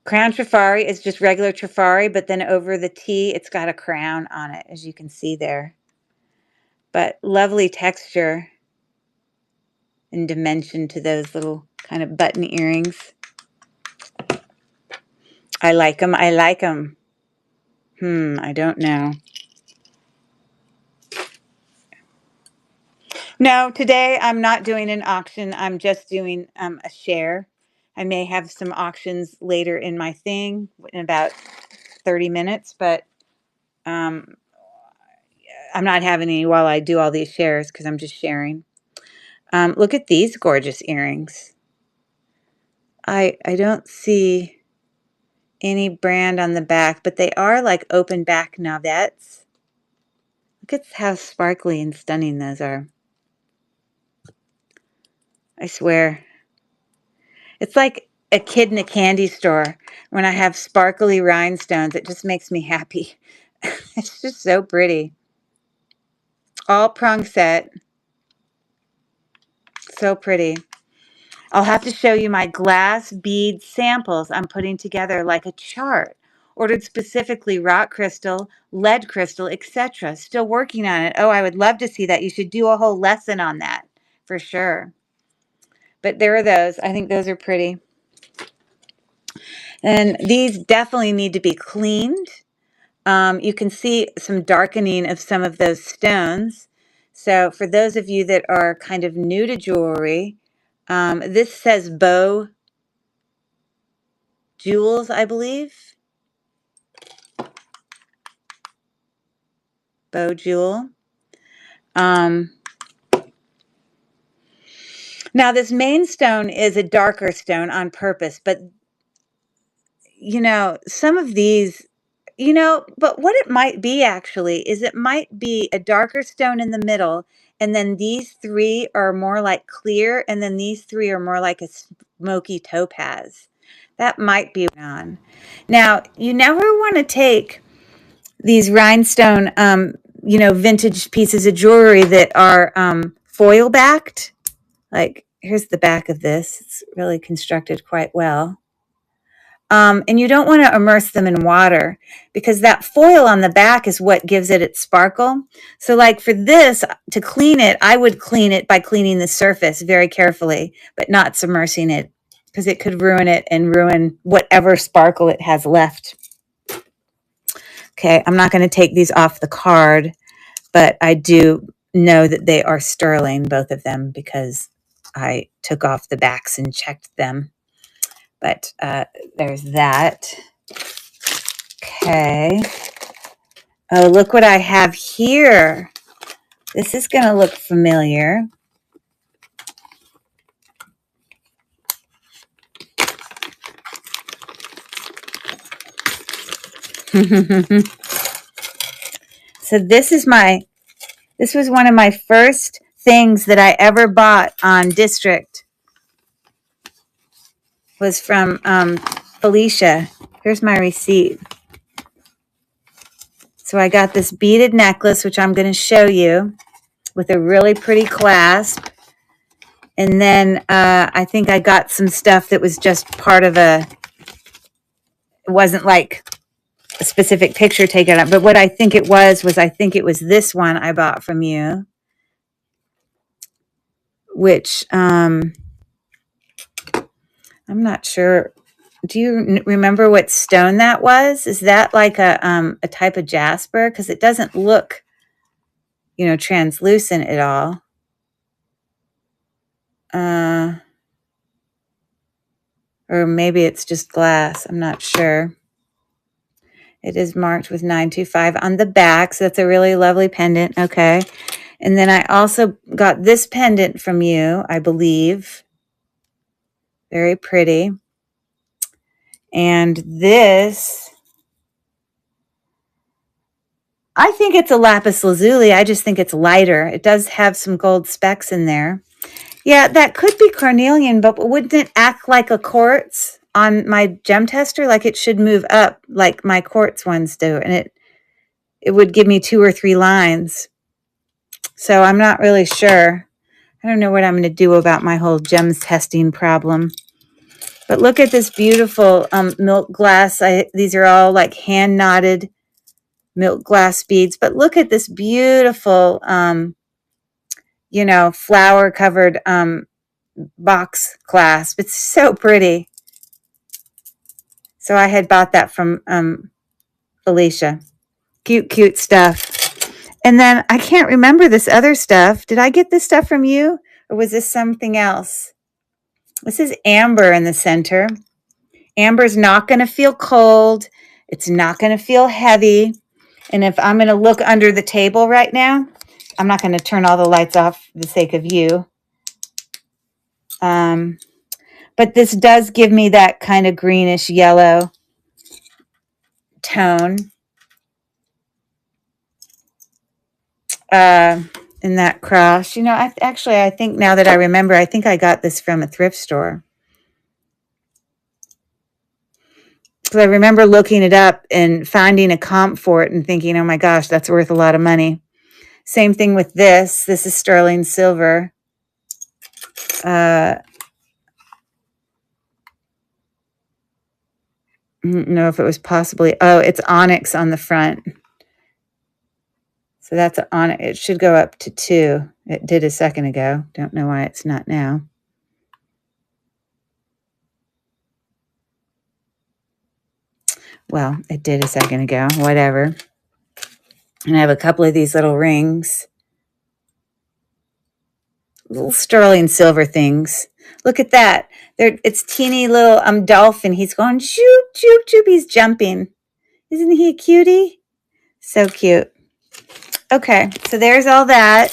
[SPEAKER 1] Crown Trifari is just regular Trifari, but then over the T, it's got a crown on it, as you can see there. But lovely texture and dimension to those little kind of button earrings. I like them. I like them. I don't know. No, today I'm not doing an auction. I'm just doing a share. I may have some auctions later in my thing in about 30 minutes, but I'm not having any while I do all these shares because I'm just sharing. Look at these gorgeous earrings. I don't see any brand on the back, but they are like open back novettes. Look at how sparkly and stunning those are. I swear. It's like a kid in a candy store. When I have sparkly rhinestones, it just makes me happy. It's just so pretty. All prong set. So pretty. I'll have to show you my glass bead samples I'm putting together like a chart. Ordered specifically rock crystal, lead crystal, etc. Still working on it. Oh, I would love to see that. You should do a whole lesson on that for sure. But there are those. I think those are pretty. And these definitely need to be cleaned. You can see some darkening of some of those stones. So for those of you that are kind of new to jewelry, this says Bow Jewels, I believe. Bow Jewel. Now this main stone is a darker stone on purpose, but some of these, but what it might be actually is it might be a darker stone in the middle and then these three are more like clear, and then these three are more like a smoky topaz. That might be on. Now, you never want to take these rhinestone, vintage pieces of jewelry that are foil backed. Like, here's the back of this. It's really constructed quite well. And you don't want to immerse them in water because that foil on the back is what gives it its sparkle. So like for this, to clean it, I would clean it by cleaning the surface very carefully, but not submersing it because it could ruin it and ruin whatever sparkle it has left. Okay, I'm not going to take these off the card, but I do know that they are sterling, both of them, because I took off the backs and checked them. But there's that. Okay. Oh, look what I have here. This is going to look familiar. So this was one of my first things that I ever bought on District. Was from Felicia. Here's my receipt. So I got this beaded necklace, which I'm going to show you, with a really pretty clasp. And then I think I got some stuff that was just part of it wasn't like a specific picture taken up. But what I think it was I think it was this one I bought from you, which I'm not sure. Do you remember what stone that was? Is that like a type of jasper? Because it doesn't look, translucent at all. Or maybe it's just glass. I'm not sure. It is marked with 925 on the back. So that's a really lovely pendant. Okay. And then I also got this pendant from you, I believe. Very pretty. And this, I think it's a lapis lazuli. I just think it's lighter. It does have some gold specks in there. Yeah, that could be carnelian, but wouldn't it act like a quartz on my gem tester? Like it should move up like my quartz ones do. And it would give me 2 or 3 lines. So I'm not really sure. I don't know what I'm going to do about my whole gems testing problem. But look at this beautiful milk glass. These are all like hand knotted milk glass beads. But look at this beautiful, flower covered box clasp. It's so pretty. So I had bought that from Felicia. Cute stuff. And then I can't remember this other stuff. Did I get this stuff from you? Or was this something else? This is amber in the center. Amber's not going to feel cold. It's not going to feel heavy. And if I'm going to look under the table right now, I'm not going to turn all the lights off for the sake of you. But this does give me that kind of greenish yellow tone. In that cross. I think now that I remember, I think I got this from a thrift store. Because I remember looking it up and finding a comp for it and thinking, oh my gosh, that's worth a lot of money. Same thing with this. This is sterling silver. I don't know if it was possibly, it's onyx on the front. So that's on it. It should go up to 2. It did a second ago. Don't know why it's not now. Well, it did a second ago. Whatever. And I have a couple of these little rings. Little sterling silver things. Look at that. It's teeny little dolphin. He's going shoop, shoop, shoop. He's jumping. Isn't he a cutie? So cute. Okay, so there's all that.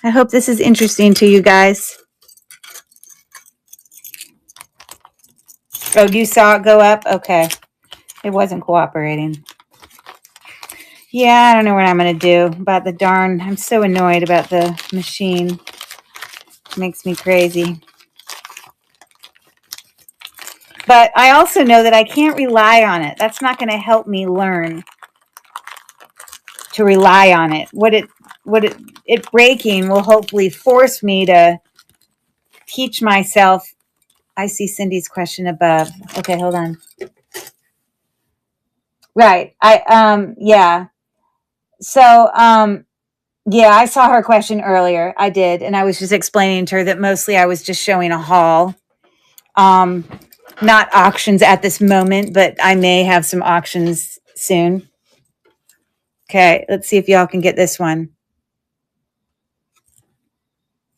[SPEAKER 1] I hope this is interesting to you guys. Oh, you saw it go up? Okay. It wasn't cooperating. Yeah, I don't know what I'm going to do about the darn. I'm so annoyed about the machine. It makes me crazy. But I also know that I can't rely on it. That's not going to help me learn to rely on it. It breaking will hopefully force me to teach myself. I see Cindy's question above. Okay, hold on. Right. Yeah. So yeah, I saw her question earlier. I did, and I was just explaining to her that mostly I was just showing a haul. Not auctions at this moment, but I may have some auctions soon. Okay, let's see if y'all can get this one.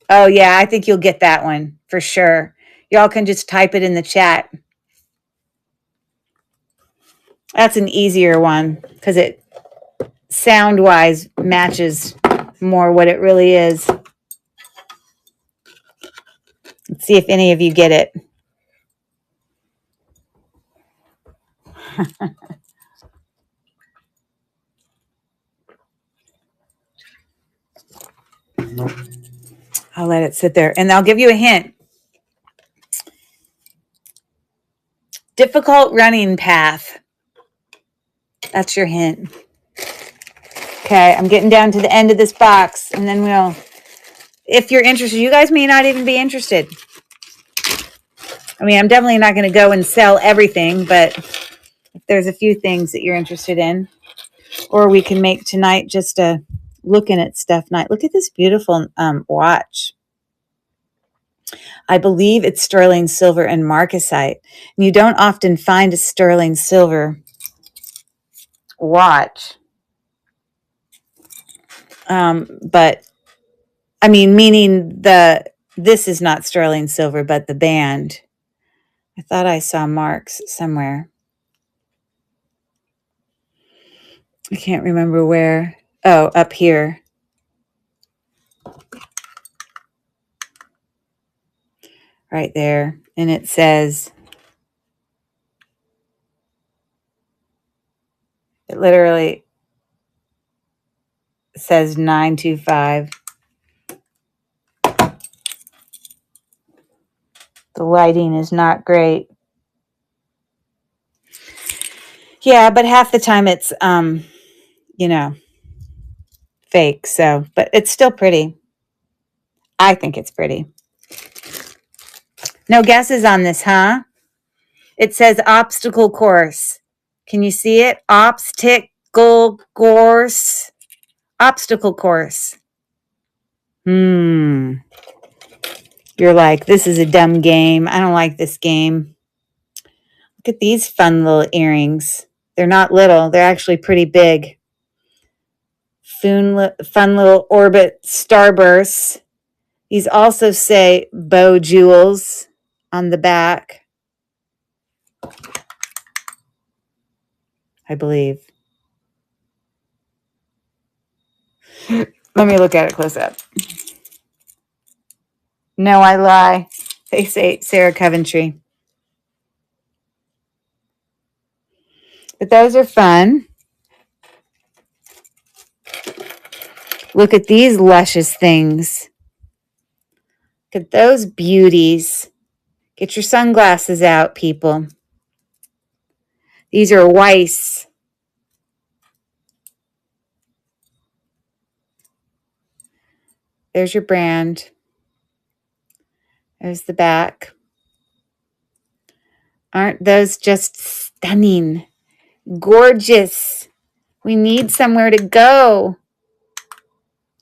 [SPEAKER 1] Oh, yeah, I think you'll get that one for sure. Y'all can just type it in the chat. That's an easier one because it sound-wise matches more what it really is. Let's see if any of you get it. I'll let it sit there, and I'll give you a hint. Difficult running path. That's your hint. Okay, I'm getting down to the end of this box, and then we'll, if you're interested, you guys may not even be interested. I mean, I'm definitely not going to go and sell everything, but if there's a few things that you're interested in, or we can make tonight just a looking at stuff night. Look at this beautiful watch. I believe it's sterling silver and marcasite. And you don't often find a sterling silver watch. But I mean, meaning this is not sterling silver, but the band. I thought I saw marks somewhere. I can't remember where. Oh, up here. Right there. And it says, it literally says 925. The lighting is not great. Yeah, but half the time it's, fake. So, but it's still pretty. I think it's pretty. No guesses on this, huh? It says obstacle course. Can you see it? Obstacle course. Obstacle course. You're like, this is a dumb game. I don't like this game. Look at these fun little earrings. They're not little. They're actually pretty big. Fun little orbit starbursts. These also say bow jewels on the back, I believe. Let me look at it close up. No, I lie. They say Sarah Coventry. But those are fun. Look at these luscious things. Look at those beauties. Get your sunglasses out, people. These are Weiss. There's your brand. There's the back. Aren't those just stunning? Gorgeous. We need somewhere to go.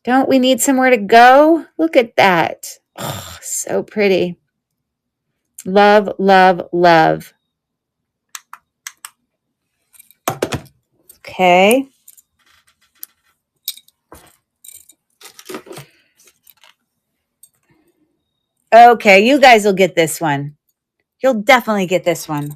[SPEAKER 1] Don't we need somewhere to go? Look at that. Oh, so pretty. Love, love, love. Okay. Okay, you guys will get this one. You'll definitely get this one.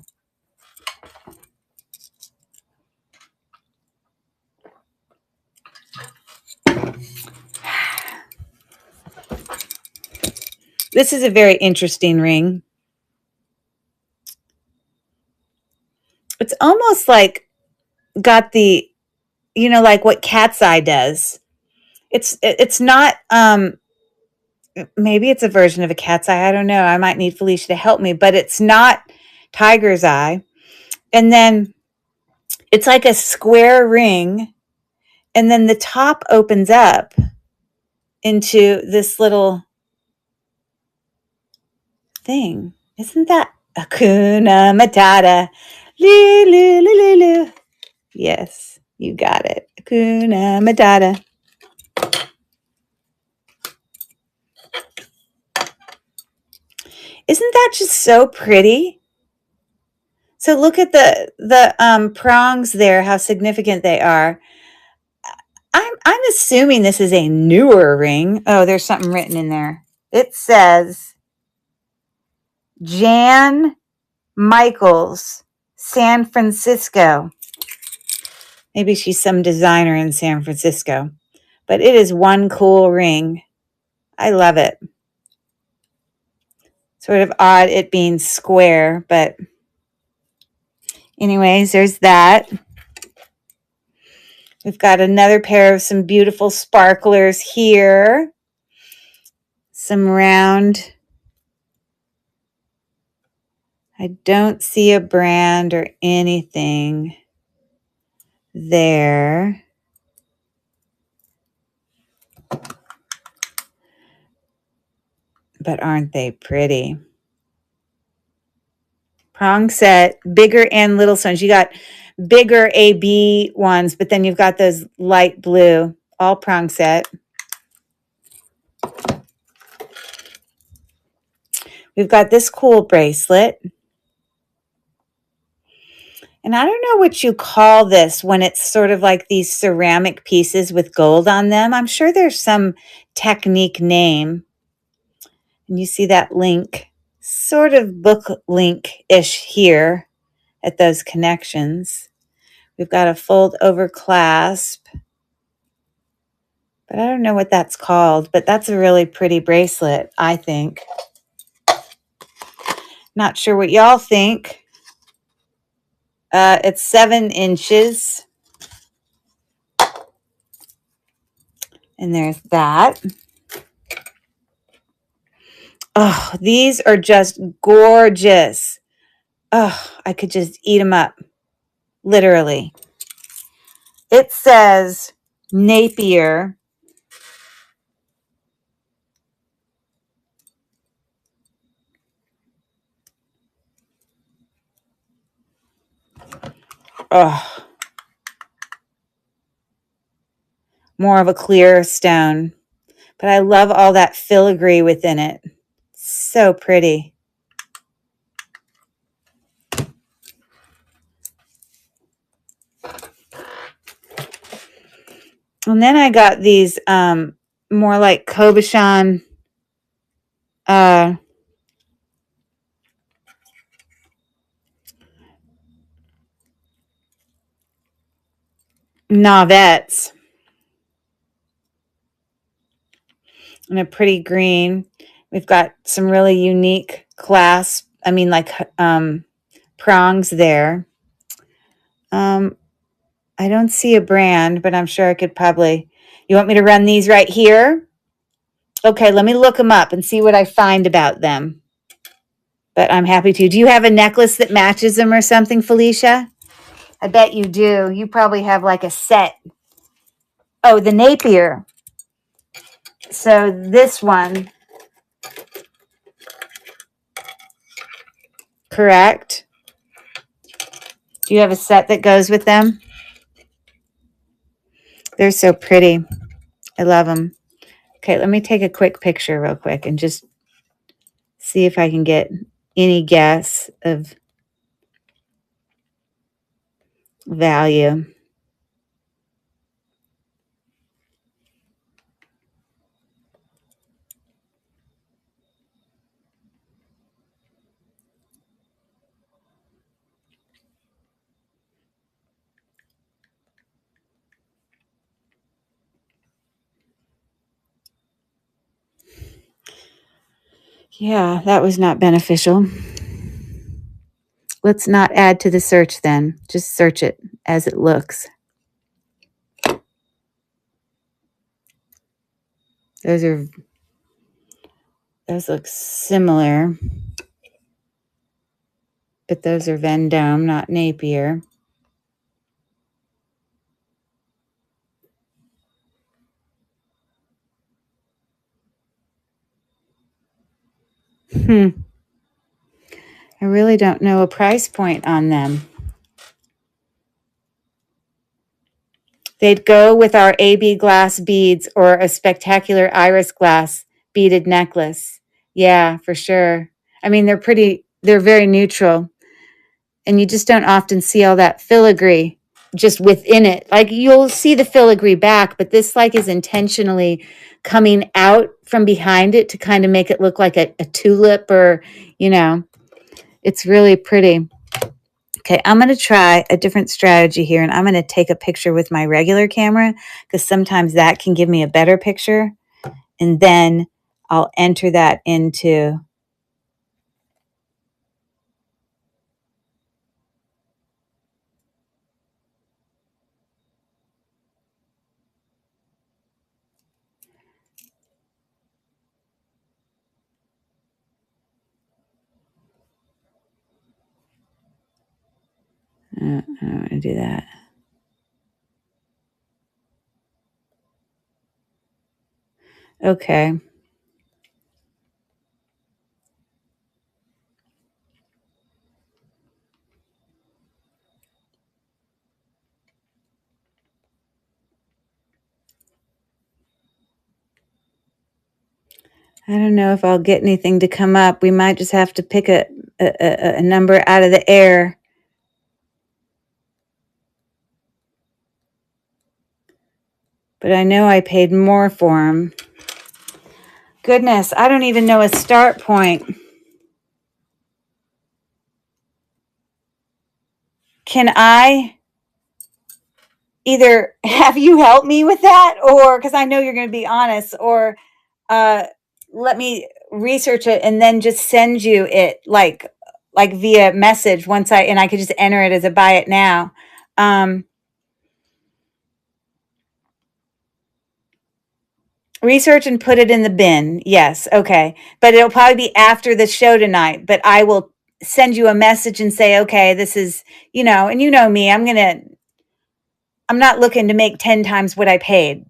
[SPEAKER 1] This is a very interesting ring. It's almost like got the like what Cat's Eye does. It's not, maybe it's a version of a Cat's Eye. I don't know. I might need Felicia to help me, but it's not Tiger's Eye. And then it's like a square ring, and then the top opens up into this little thing. Isn't that Hakuna Matata? Loo, loo, loo, loo, loo. Yes, you got it. Hakuna Matata. Isn't that just so pretty? So look at the prongs there, how significant they are. I'm assuming this is a newer ring. Oh, there's something written in there. It says Jan Michaels, San Francisco. Maybe she's some designer in San Francisco. But it is one cool ring. I love it. Sort of odd it being square, but anyways, there's that. We've got another pair of some beautiful sparklers here. Some round. I don't see a brand or anything there. But aren't they pretty? Prong set, bigger and little stones. You got bigger AB ones, but then you've got those light blue, all prong set. We've got this cool bracelet. And I don't know what you call this when it's sort of like these ceramic pieces with gold on them. I'm sure there's some technique name. And you see that link, sort of book link-ish here at those connections. We've got a fold over clasp. But I don't know what that's called, but that's a really pretty bracelet, I think. Not sure what y'all think. It's 7 inches. And there's that. Oh, these are just gorgeous. Oh, I could just eat them up. Literally. It says Napier. Oh. More of a clear stone. But I love all that filigree within it. So pretty. And then I got these more like Kobashan Navettes in a pretty green. We've got some really unique clasp. I mean, like prongs there. I don't see a brand, but I'm sure I could probably. You want me to run these right here? Okay, let me look them up and see what I find about them. But I'm happy to. Do you have a necklace that matches them or something, Felicia? I bet you do. You probably have like a set. Oh, the Napier. So this one. Correct. Do you have a set that goes with them? They're so pretty. I love them. Okay, let me take a quick picture real quick and just see if I can get any guess of value. Yeah, that was not beneficial. Let's not add to the search then. Just search it as it looks. Those look similar, but those are Vendome, not Napier. I really don't know a price point on them. They'd go with our AB glass beads or a spectacular iris glass beaded necklace. Yeah, for sure. I mean, they're very neutral. And you just don't often see all that filigree just within it. Like you'll see the filigree back, but this like is intentionally coming out from behind it to kind of make it look like a tulip or, it's really pretty. Okay, I'm going to try a different strategy here, and I'm going to take a picture with my regular camera because sometimes that can give me a better picture. And then I'll enter that into I don't want to do that. Okay. I don't know if I'll get anything to come up. We might just have to pick a number out of the air. But I know I paid more for them. Goodness, I don't even know a start point. Can I either have you help me with that, or because I know you're going to be honest, or let me research it and then just send you it like via message and I could just enter it as a buy it now. Research and put it in the bin. Yes. Okay. But it'll probably be after the show tonight, but I will send you a message and say, okay, this is, and you know me, I'm not looking to make 10 times what I paid,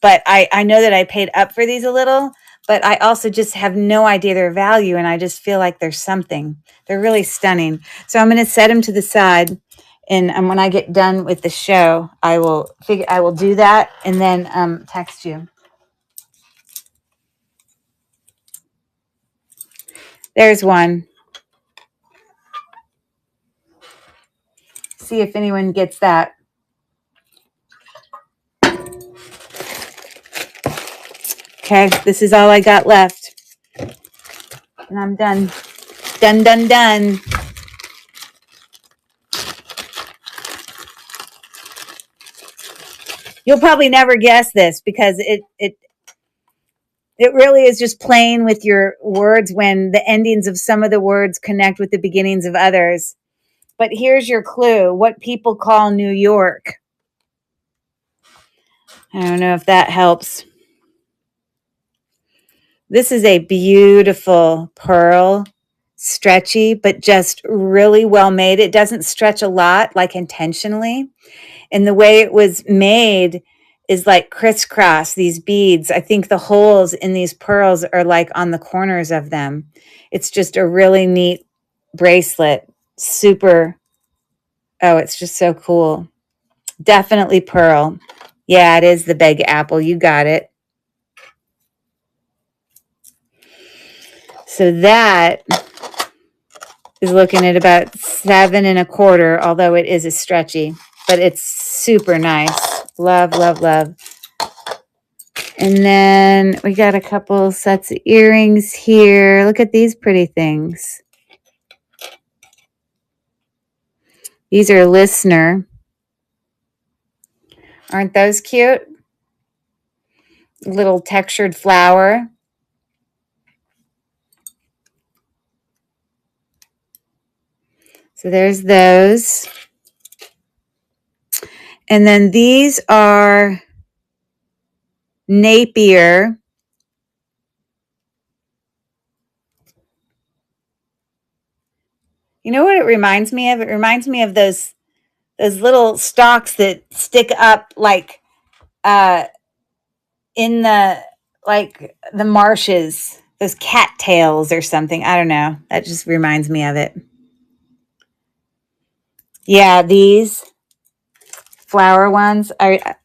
[SPEAKER 1] but I know that I paid up for these a little, but I also just have no idea their value. And I just feel like there's something. They're really stunning. So I'm going to set them to the side. And when I get done with the show, I will do that and then text you. There's one. See if anyone gets that. Okay, this is all I got left. And I'm done. Done. You'll probably never guess this because it really is just playing with your words when the endings of some of the words connect with the beginnings of others. But here's your clue: what people call New York. I don't know if that helps. This is a beautiful pearl, stretchy, but just really well made. It doesn't stretch a lot, like intentionally. And the way it was made is like crisscross, these beads. I think the holes in these pearls are like on the corners of them. It's just a really neat bracelet. Super. Oh, it's just so cool. Definitely pearl. Yeah, it is the Big Apple. You got it. So that is looking at about 7 1/4, although it is a stretchy, but it's super nice. Love. And then we got a couple sets of earrings here. Look at these pretty things. These are listener. Aren't those cute? Little textured flower. So there's those. And then these are Napier. You know what it reminds me of? It reminds me of those little stalks that stick up like in the marshes, those cattails or something. I don't know. That just reminds me of it. Yeah, these flower ones.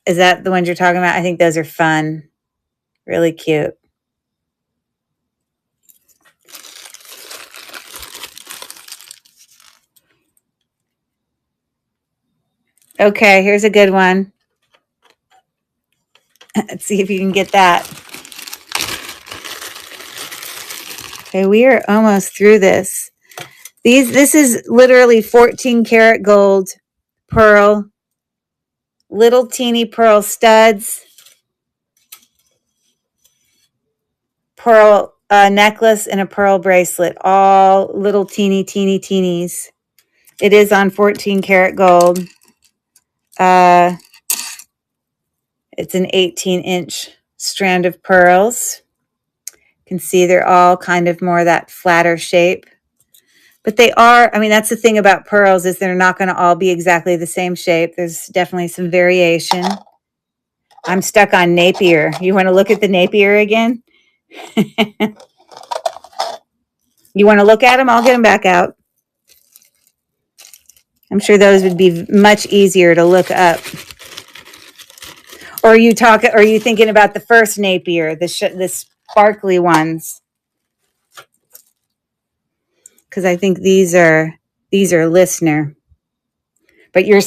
[SPEAKER 1] Is that the ones you're talking about? I think those are fun. Really cute. Okay, here's a good one. Let's see if you can get that. Okay, we are almost through this. This is literally 14 karat gold pearl, little teeny pearl studs, pearl necklace, and a pearl bracelet, all little teenies. It is on 14 karat gold. It's an 18-inch strand of pearls. You can see they're all kind of more that flatter shape. But they are, I mean, that's the thing about pearls is they're not going to all be exactly the same shape. There's definitely some variation. I'm stuck on Napier. You want to look at the Napier again? You want to look at them? I'll get them back out. I'm sure those would be much easier to look up. Or are you thinking about the first Napier, the sparkly ones? Because I think these are listener. But your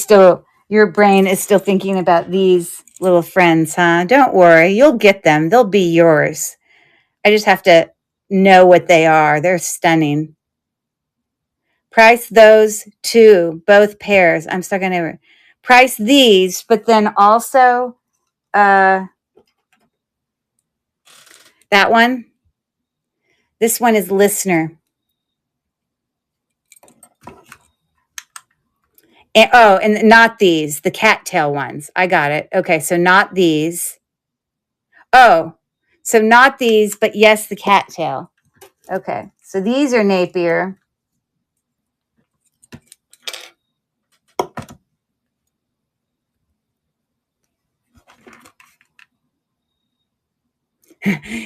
[SPEAKER 1] brain is still thinking about these little friends, huh? Don't worry, you'll get them. They'll be yours. I just have to know what they are. They're stunning. Price those two, both pairs. I'm stuck on it. Price these, but then also that one. This one is listener. And not these, the cattail ones. I got it. Okay, so not these. Oh, so not these, but yes, the cattail. Okay, so these are Napier.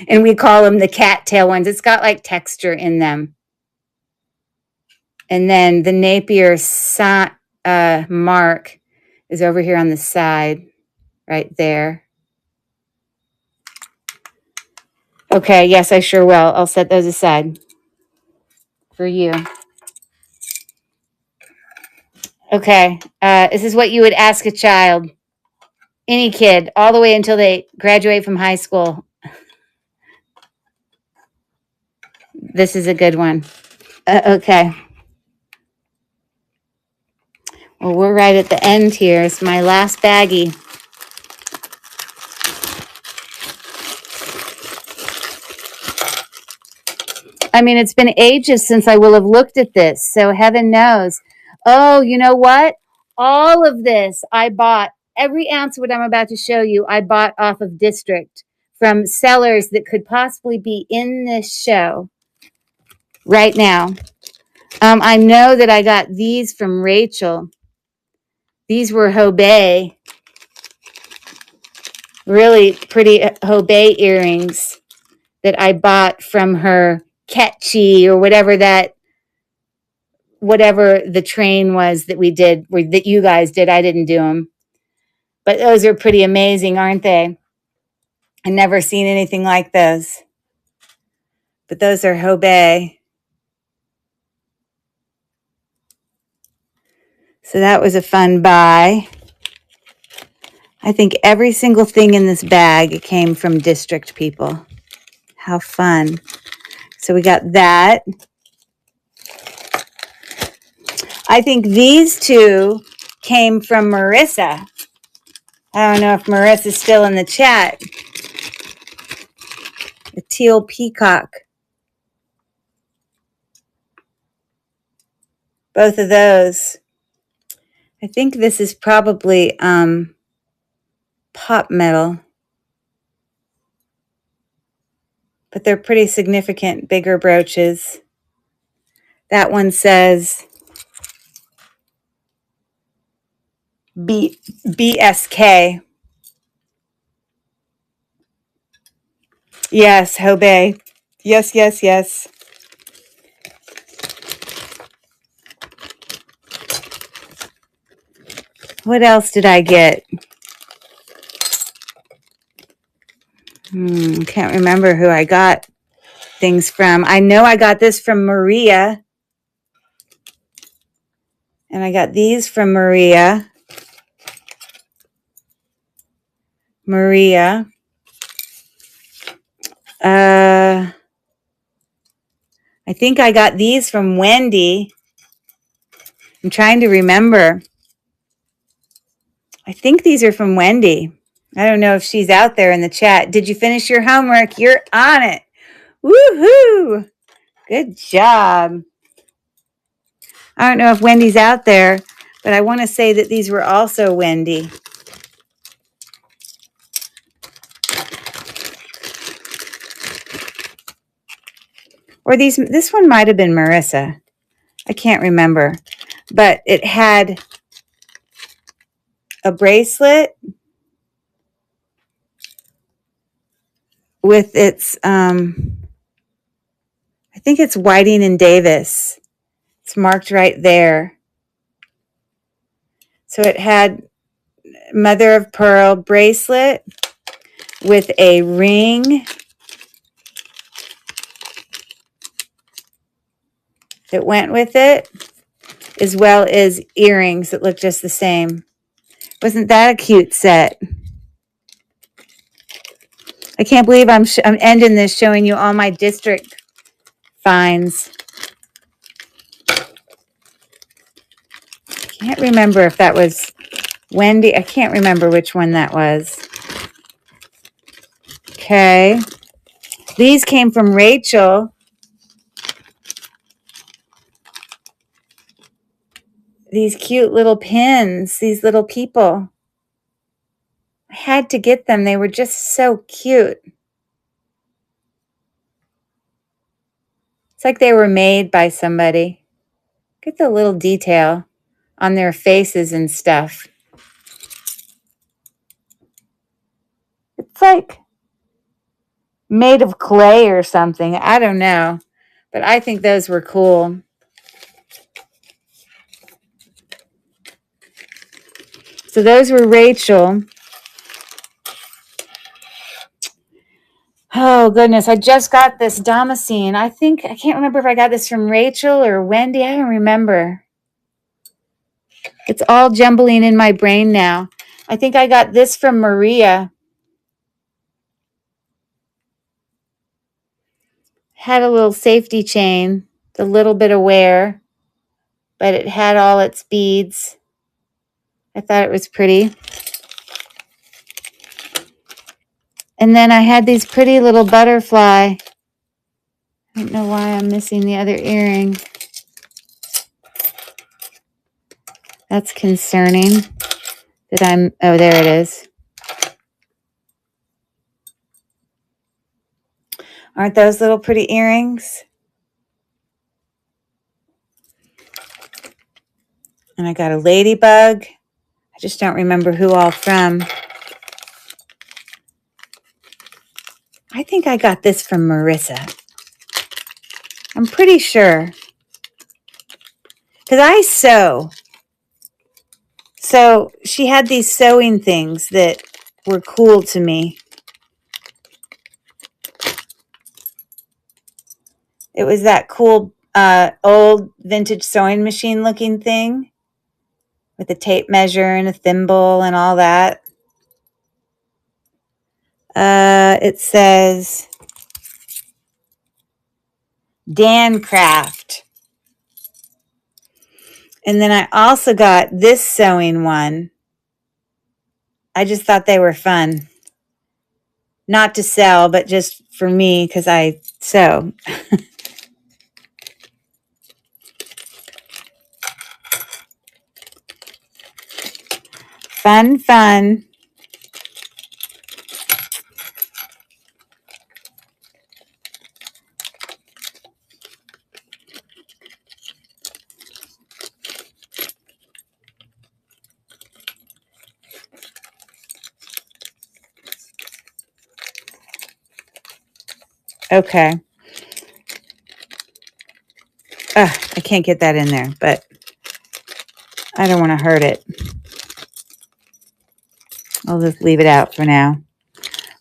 [SPEAKER 1] And we call them the cattail ones. It's got like texture in them. And then the Napier mark is over here on the side, right there. Okay, yes, I sure will. I'll set those aside for you. Okay, this is what you would ask a child, any kid, all the way until they graduate from high school. This is a good one. Okay. Well, we're right at the end here. It's my last baggie. I mean, it's been ages since I will have looked at this, so heaven knows. Oh, you know what? All of this I bought, every ounce of what I'm about to show you, I bought off of District from sellers that could possibly be in this show right now. I know that I got these from Rachel. These were Hobey, really pretty Hobey earrings that I bought from her Ketchy or whatever the train was that we did, or that you guys did. I didn't do them. But those are pretty amazing, aren't they? I've never seen anything like those. But those are Hobey. So that was a fun buy. I think every single thing in this bag came from District people. How fun. So we got that. I think these two came from Marissa. I don't know if Marissa's still in the chat. A teal peacock. Both of those. I think this is probably pop metal. But they're pretty significant, bigger brooches. That one says BSK. Yes, Hobey. Yes, yes, yes. What else did I get? Can't remember who I got things from. I know I got this from Maria. And I got these from Maria. Maria. I think I got these from Wendy. I'm trying to remember. I think these are from Wendy. I don't know if she's out there in the chat. Did you finish your homework? You're on it. Woohoo! Good job. I don't know if Wendy's out there, but I want to say that these were also Wendy. Or this one might have been Marissa. I can't remember. But it had a bracelet with its, I think it's Whiting and Davis. It's marked right there. So it had mother of pearl bracelet with a ring that went with it, as well as earrings that look just the same. Wasn't that a cute set? I can't believe I'm ending this showing you all my district finds. Can't remember if that was Wendy. I can't remember which one that was. Okay. These came from Rachel. These cute little pins, these little people. I had to get them. They were just so cute. It's like they were made by somebody. Get the little detail on their faces and stuff. It's like made of clay or something. I don't know. But I think those were cool. So those were Rachel. Oh, goodness. I just got this Damascene. I can't remember if I got this from Rachel or Wendy. I don't remember. It's all jumbling in my brain now. I think I got this from Maria. Had a little safety chain, a little bit of wear, but it had all its beads. I thought it was pretty. And then I had these pretty little butterfly. I don't know why I'm missing the other earring. That's concerning. Oh, there it is. Aren't those little pretty earrings? And I got a ladybug. I just don't remember who all from. I think I got this from Marissa. I'm pretty sure. Because I sew. So she had these sewing things that were cool to me. It was that cool old vintage sewing machine looking thing with a tape measure and a thimble and all that. It says Dan Craft. And then I also got this sewing one. I just thought they were fun. Not to sell, but just for me because I sew. Fun, fun. Okay. I can't get that in there, but I don't want to hurt it. I'll just leave it out for now.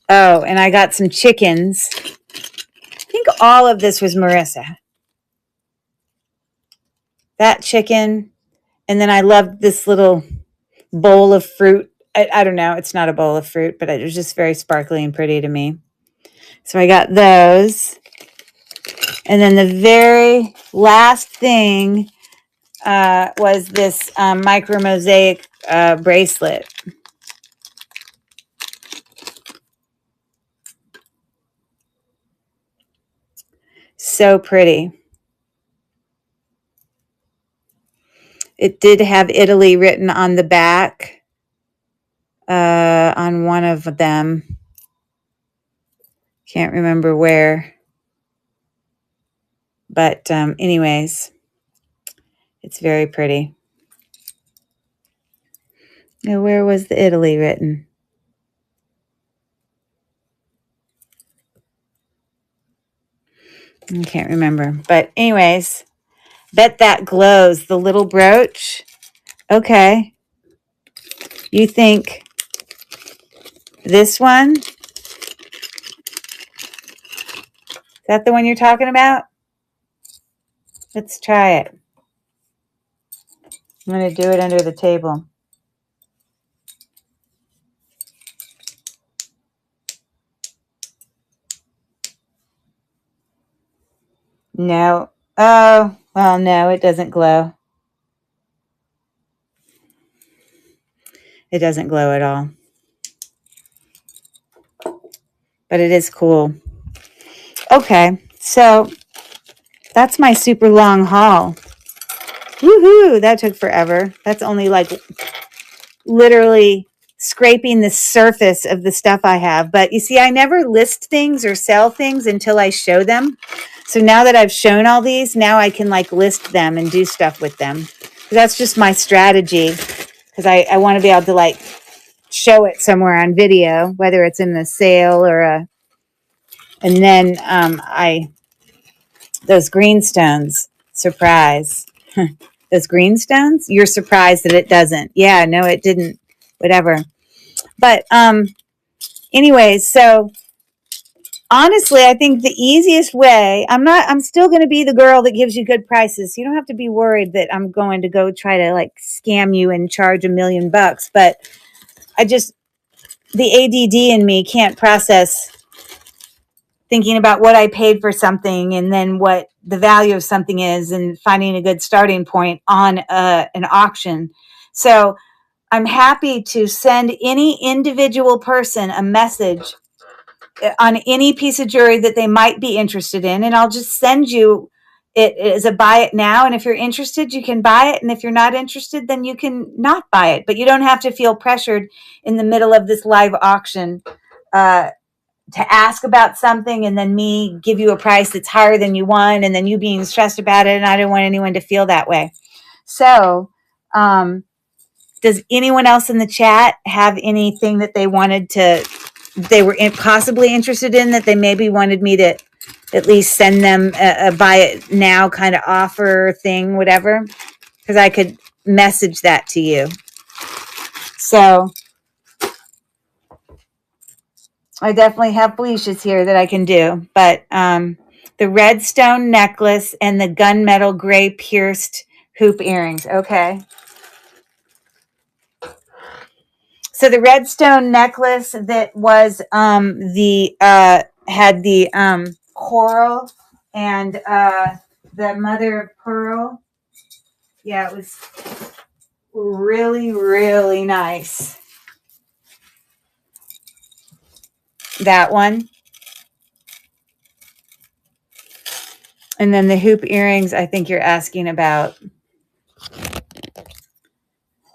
[SPEAKER 1] Oh, and I got some chickens. I think all of this was Marissa. That chicken. And then I loved this little bowl of fruit. I don't know. It's not a bowl of fruit, but it was just very sparkly and pretty to me. So I got those. And then the very last thing was this micro mosaic bracelet. So pretty. It did have Italy written on the back on one of them. Can't remember where. But anyways, it's very pretty. Now, where was the Italy written? I can't remember. But anyways, bet that glows. The little brooch. Okay. You think this one? Is that the one you're talking about? Let's try it. I'm going to do it under the table. No. Oh, well, no, it doesn't glow. It doesn't glow at all. But it is cool. Okay, so that's my super long haul. Woohoo! That took forever. That's only like literally scraping the surface of the stuff I have. But you see, I never list things or sell things until I show them. So now that I've shown all these, now I can like list them and do stuff with them. That's just my strategy, because I want to be able to like show it somewhere on video, whether it's in the sale or and then those greenstones, surprise. Those greenstones, you're surprised that it doesn't. Yeah, no, it didn't, whatever. But anyways, so honestly, I think the easiest way, I'm still going to be the girl that gives you good prices. You don't have to be worried that I'm going to go try to like scam you and charge $1 million. But the ADD in me can't process thinking about what I paid for something and then what the value of something is and finding a good starting point on an auction. So I'm happy to send any individual person a message on any piece of jewelry that they might be interested in, and I'll just send you it as a buy it now. And if you're interested, you can buy it. And if you're not interested, then you can not buy it. But you don't have to feel pressured in the middle of this live auction to ask about something and then me give you a price that's higher than you want and then you being stressed about it. And I don't want anyone to feel that way. So, does anyone else in the chat have anything that they were possibly interested in that they maybe wanted me to at least send them a buy it now kind of offer thing, whatever? Because I could message that to you. So I definitely have bleaches here that I can do. But the red stone necklace and the gunmetal gray pierced hoop earrings. Okay. So the red stone necklace that was had the coral and the mother of pearl. Yeah, it was really, really nice. That one. And then the hoop earrings, I think you're asking about.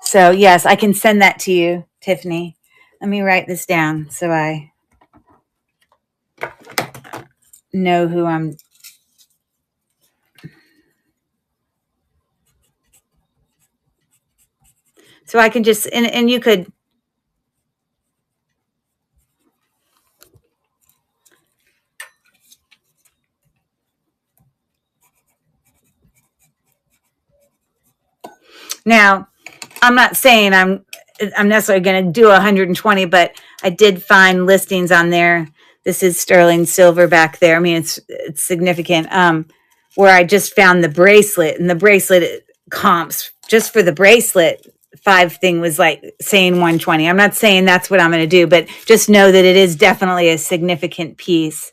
[SPEAKER 1] So, yes, I can send that to you, Tiffany. Let me write this down so I know who I'm. So I can just, and you could. Now, I'm not saying I'm necessarily going to do 120, but I did find listings on there. This is sterling silver back there. I mean, it's significant. Where I just found the bracelet, and the bracelet comps just for the bracelet 5 thing was like saying 120. I'm not saying that's what I'm going to do, but just know that it is definitely a significant piece.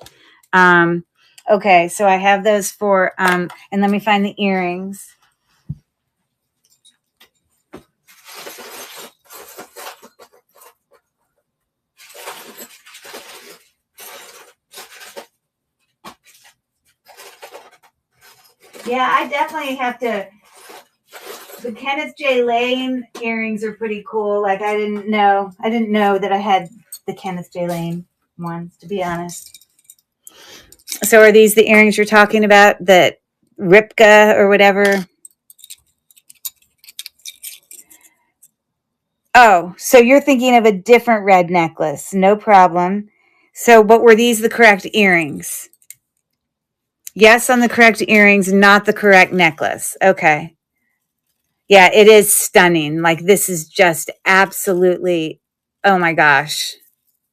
[SPEAKER 1] Okay, so I have those for and let me find the earrings. Yeah, I definitely have to. The Kenneth J. Lane earrings are pretty cool. Like I didn't know that I had the Kenneth J. Lane ones, to be honest. So are these the earrings you're talking about? That Ripka or whatever? Oh, so you're thinking of a different red necklace. No problem. So, but were these the correct earrings? Yes, on the correct earrings, not the correct necklace. Okay. Yeah, it is stunning. Like this is just absolutely, oh my gosh,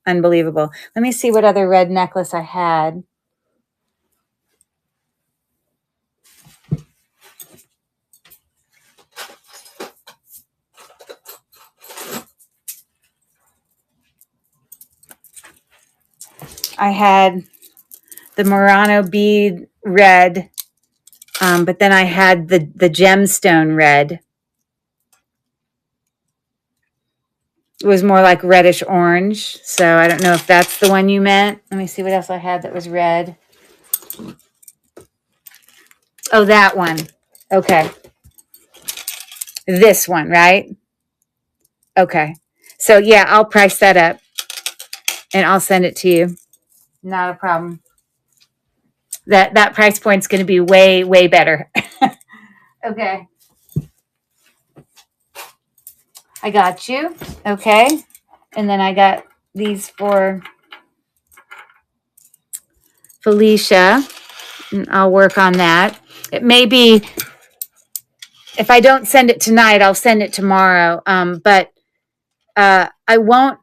[SPEAKER 1] unbelievable. Let me see what other red necklace I had. I had the Murano bead red, but then I had the gemstone red. It was more like reddish orange. So I don't know if that's the one you meant. Let me see what else I had that was red. Oh, that one. Okay. This one, right? Okay. So yeah, I'll price that up and I'll send it to you. Not a problem. That price point's going to be way, way better. Okay. I got you. Okay. And then I got these for Felicia. And I'll work on that. It may be, if I don't send it tonight, I'll send it tomorrow. But I won't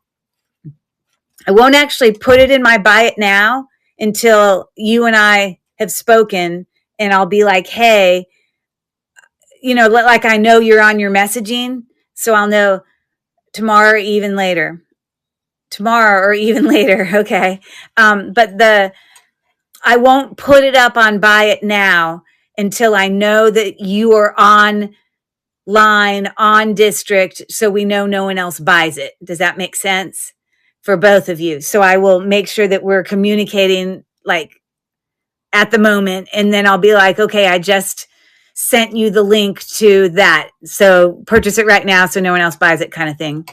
[SPEAKER 1] actually put it in my buy it now until you and I have spoken, and I'll be like, hey, like I know you're on your messaging, so I'll know tomorrow or even later. Okay. But I won't put it up on buy it now until I know that you are on line on district, so we know no one else buys it. Does that make sense for both of you? So I will make sure that we're communicating like at the moment, and then I'll be like, okay, I just sent you the link to that, so purchase it right now so no one else buys it, kind of thing.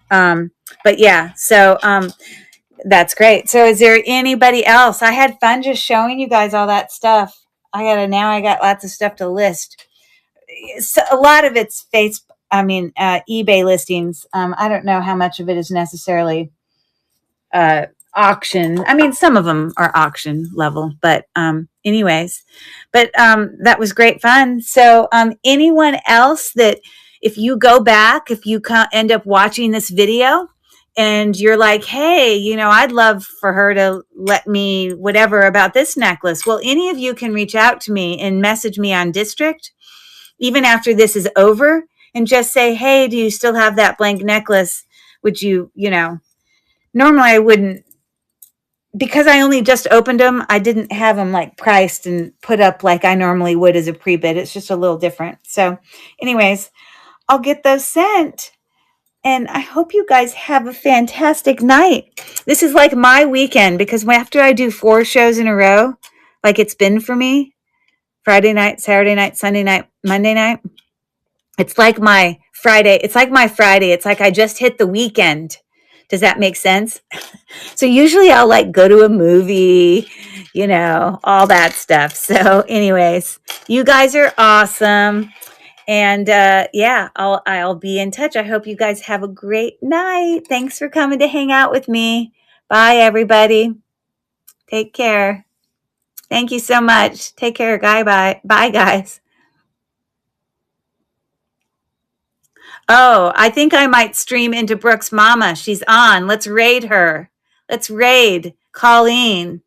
[SPEAKER 1] But yeah, so that's great. So is there anybody else? I had fun just showing you guys all that stuff. I got lots of stuff to list. So a lot of it's eBay listings. I don't know how much of it is necessarily auction. I mean, some of them are auction level, but anyways, but that was great fun. So anyone else that, if you go back, if you end up watching this video and you're like, hey, I'd love for her to let me whatever about this necklace. Well, any of you can reach out to me and message me on District, even after this is over, and just say, hey, do you still have that blank necklace? Would you, normally I wouldn't, because I only just opened them, I didn't have them like priced and put up like I normally would as a pre-bid. It's just a little different. So anyways, I'll get those sent. And I hope you guys have a fantastic night. This is like my weekend, because after I do 4 shows in a row, like it's been for me, Friday night, Saturday night, Sunday night, Monday night, it's like my Friday. It's like I just hit the weekend. Does that make sense? So usually I'll like go to a movie, all that stuff. So anyways, you guys are awesome. And yeah, I'll be in touch. I hope you guys have a great night. Thanks for coming to hang out with me. Bye, everybody. Take care. Thank you so much. Take care, guy. Bye. Bye, guys.
[SPEAKER 2] Oh, I think I might stream into Brooke's mama. She's on. Let's raid her. Let's raid Colleen.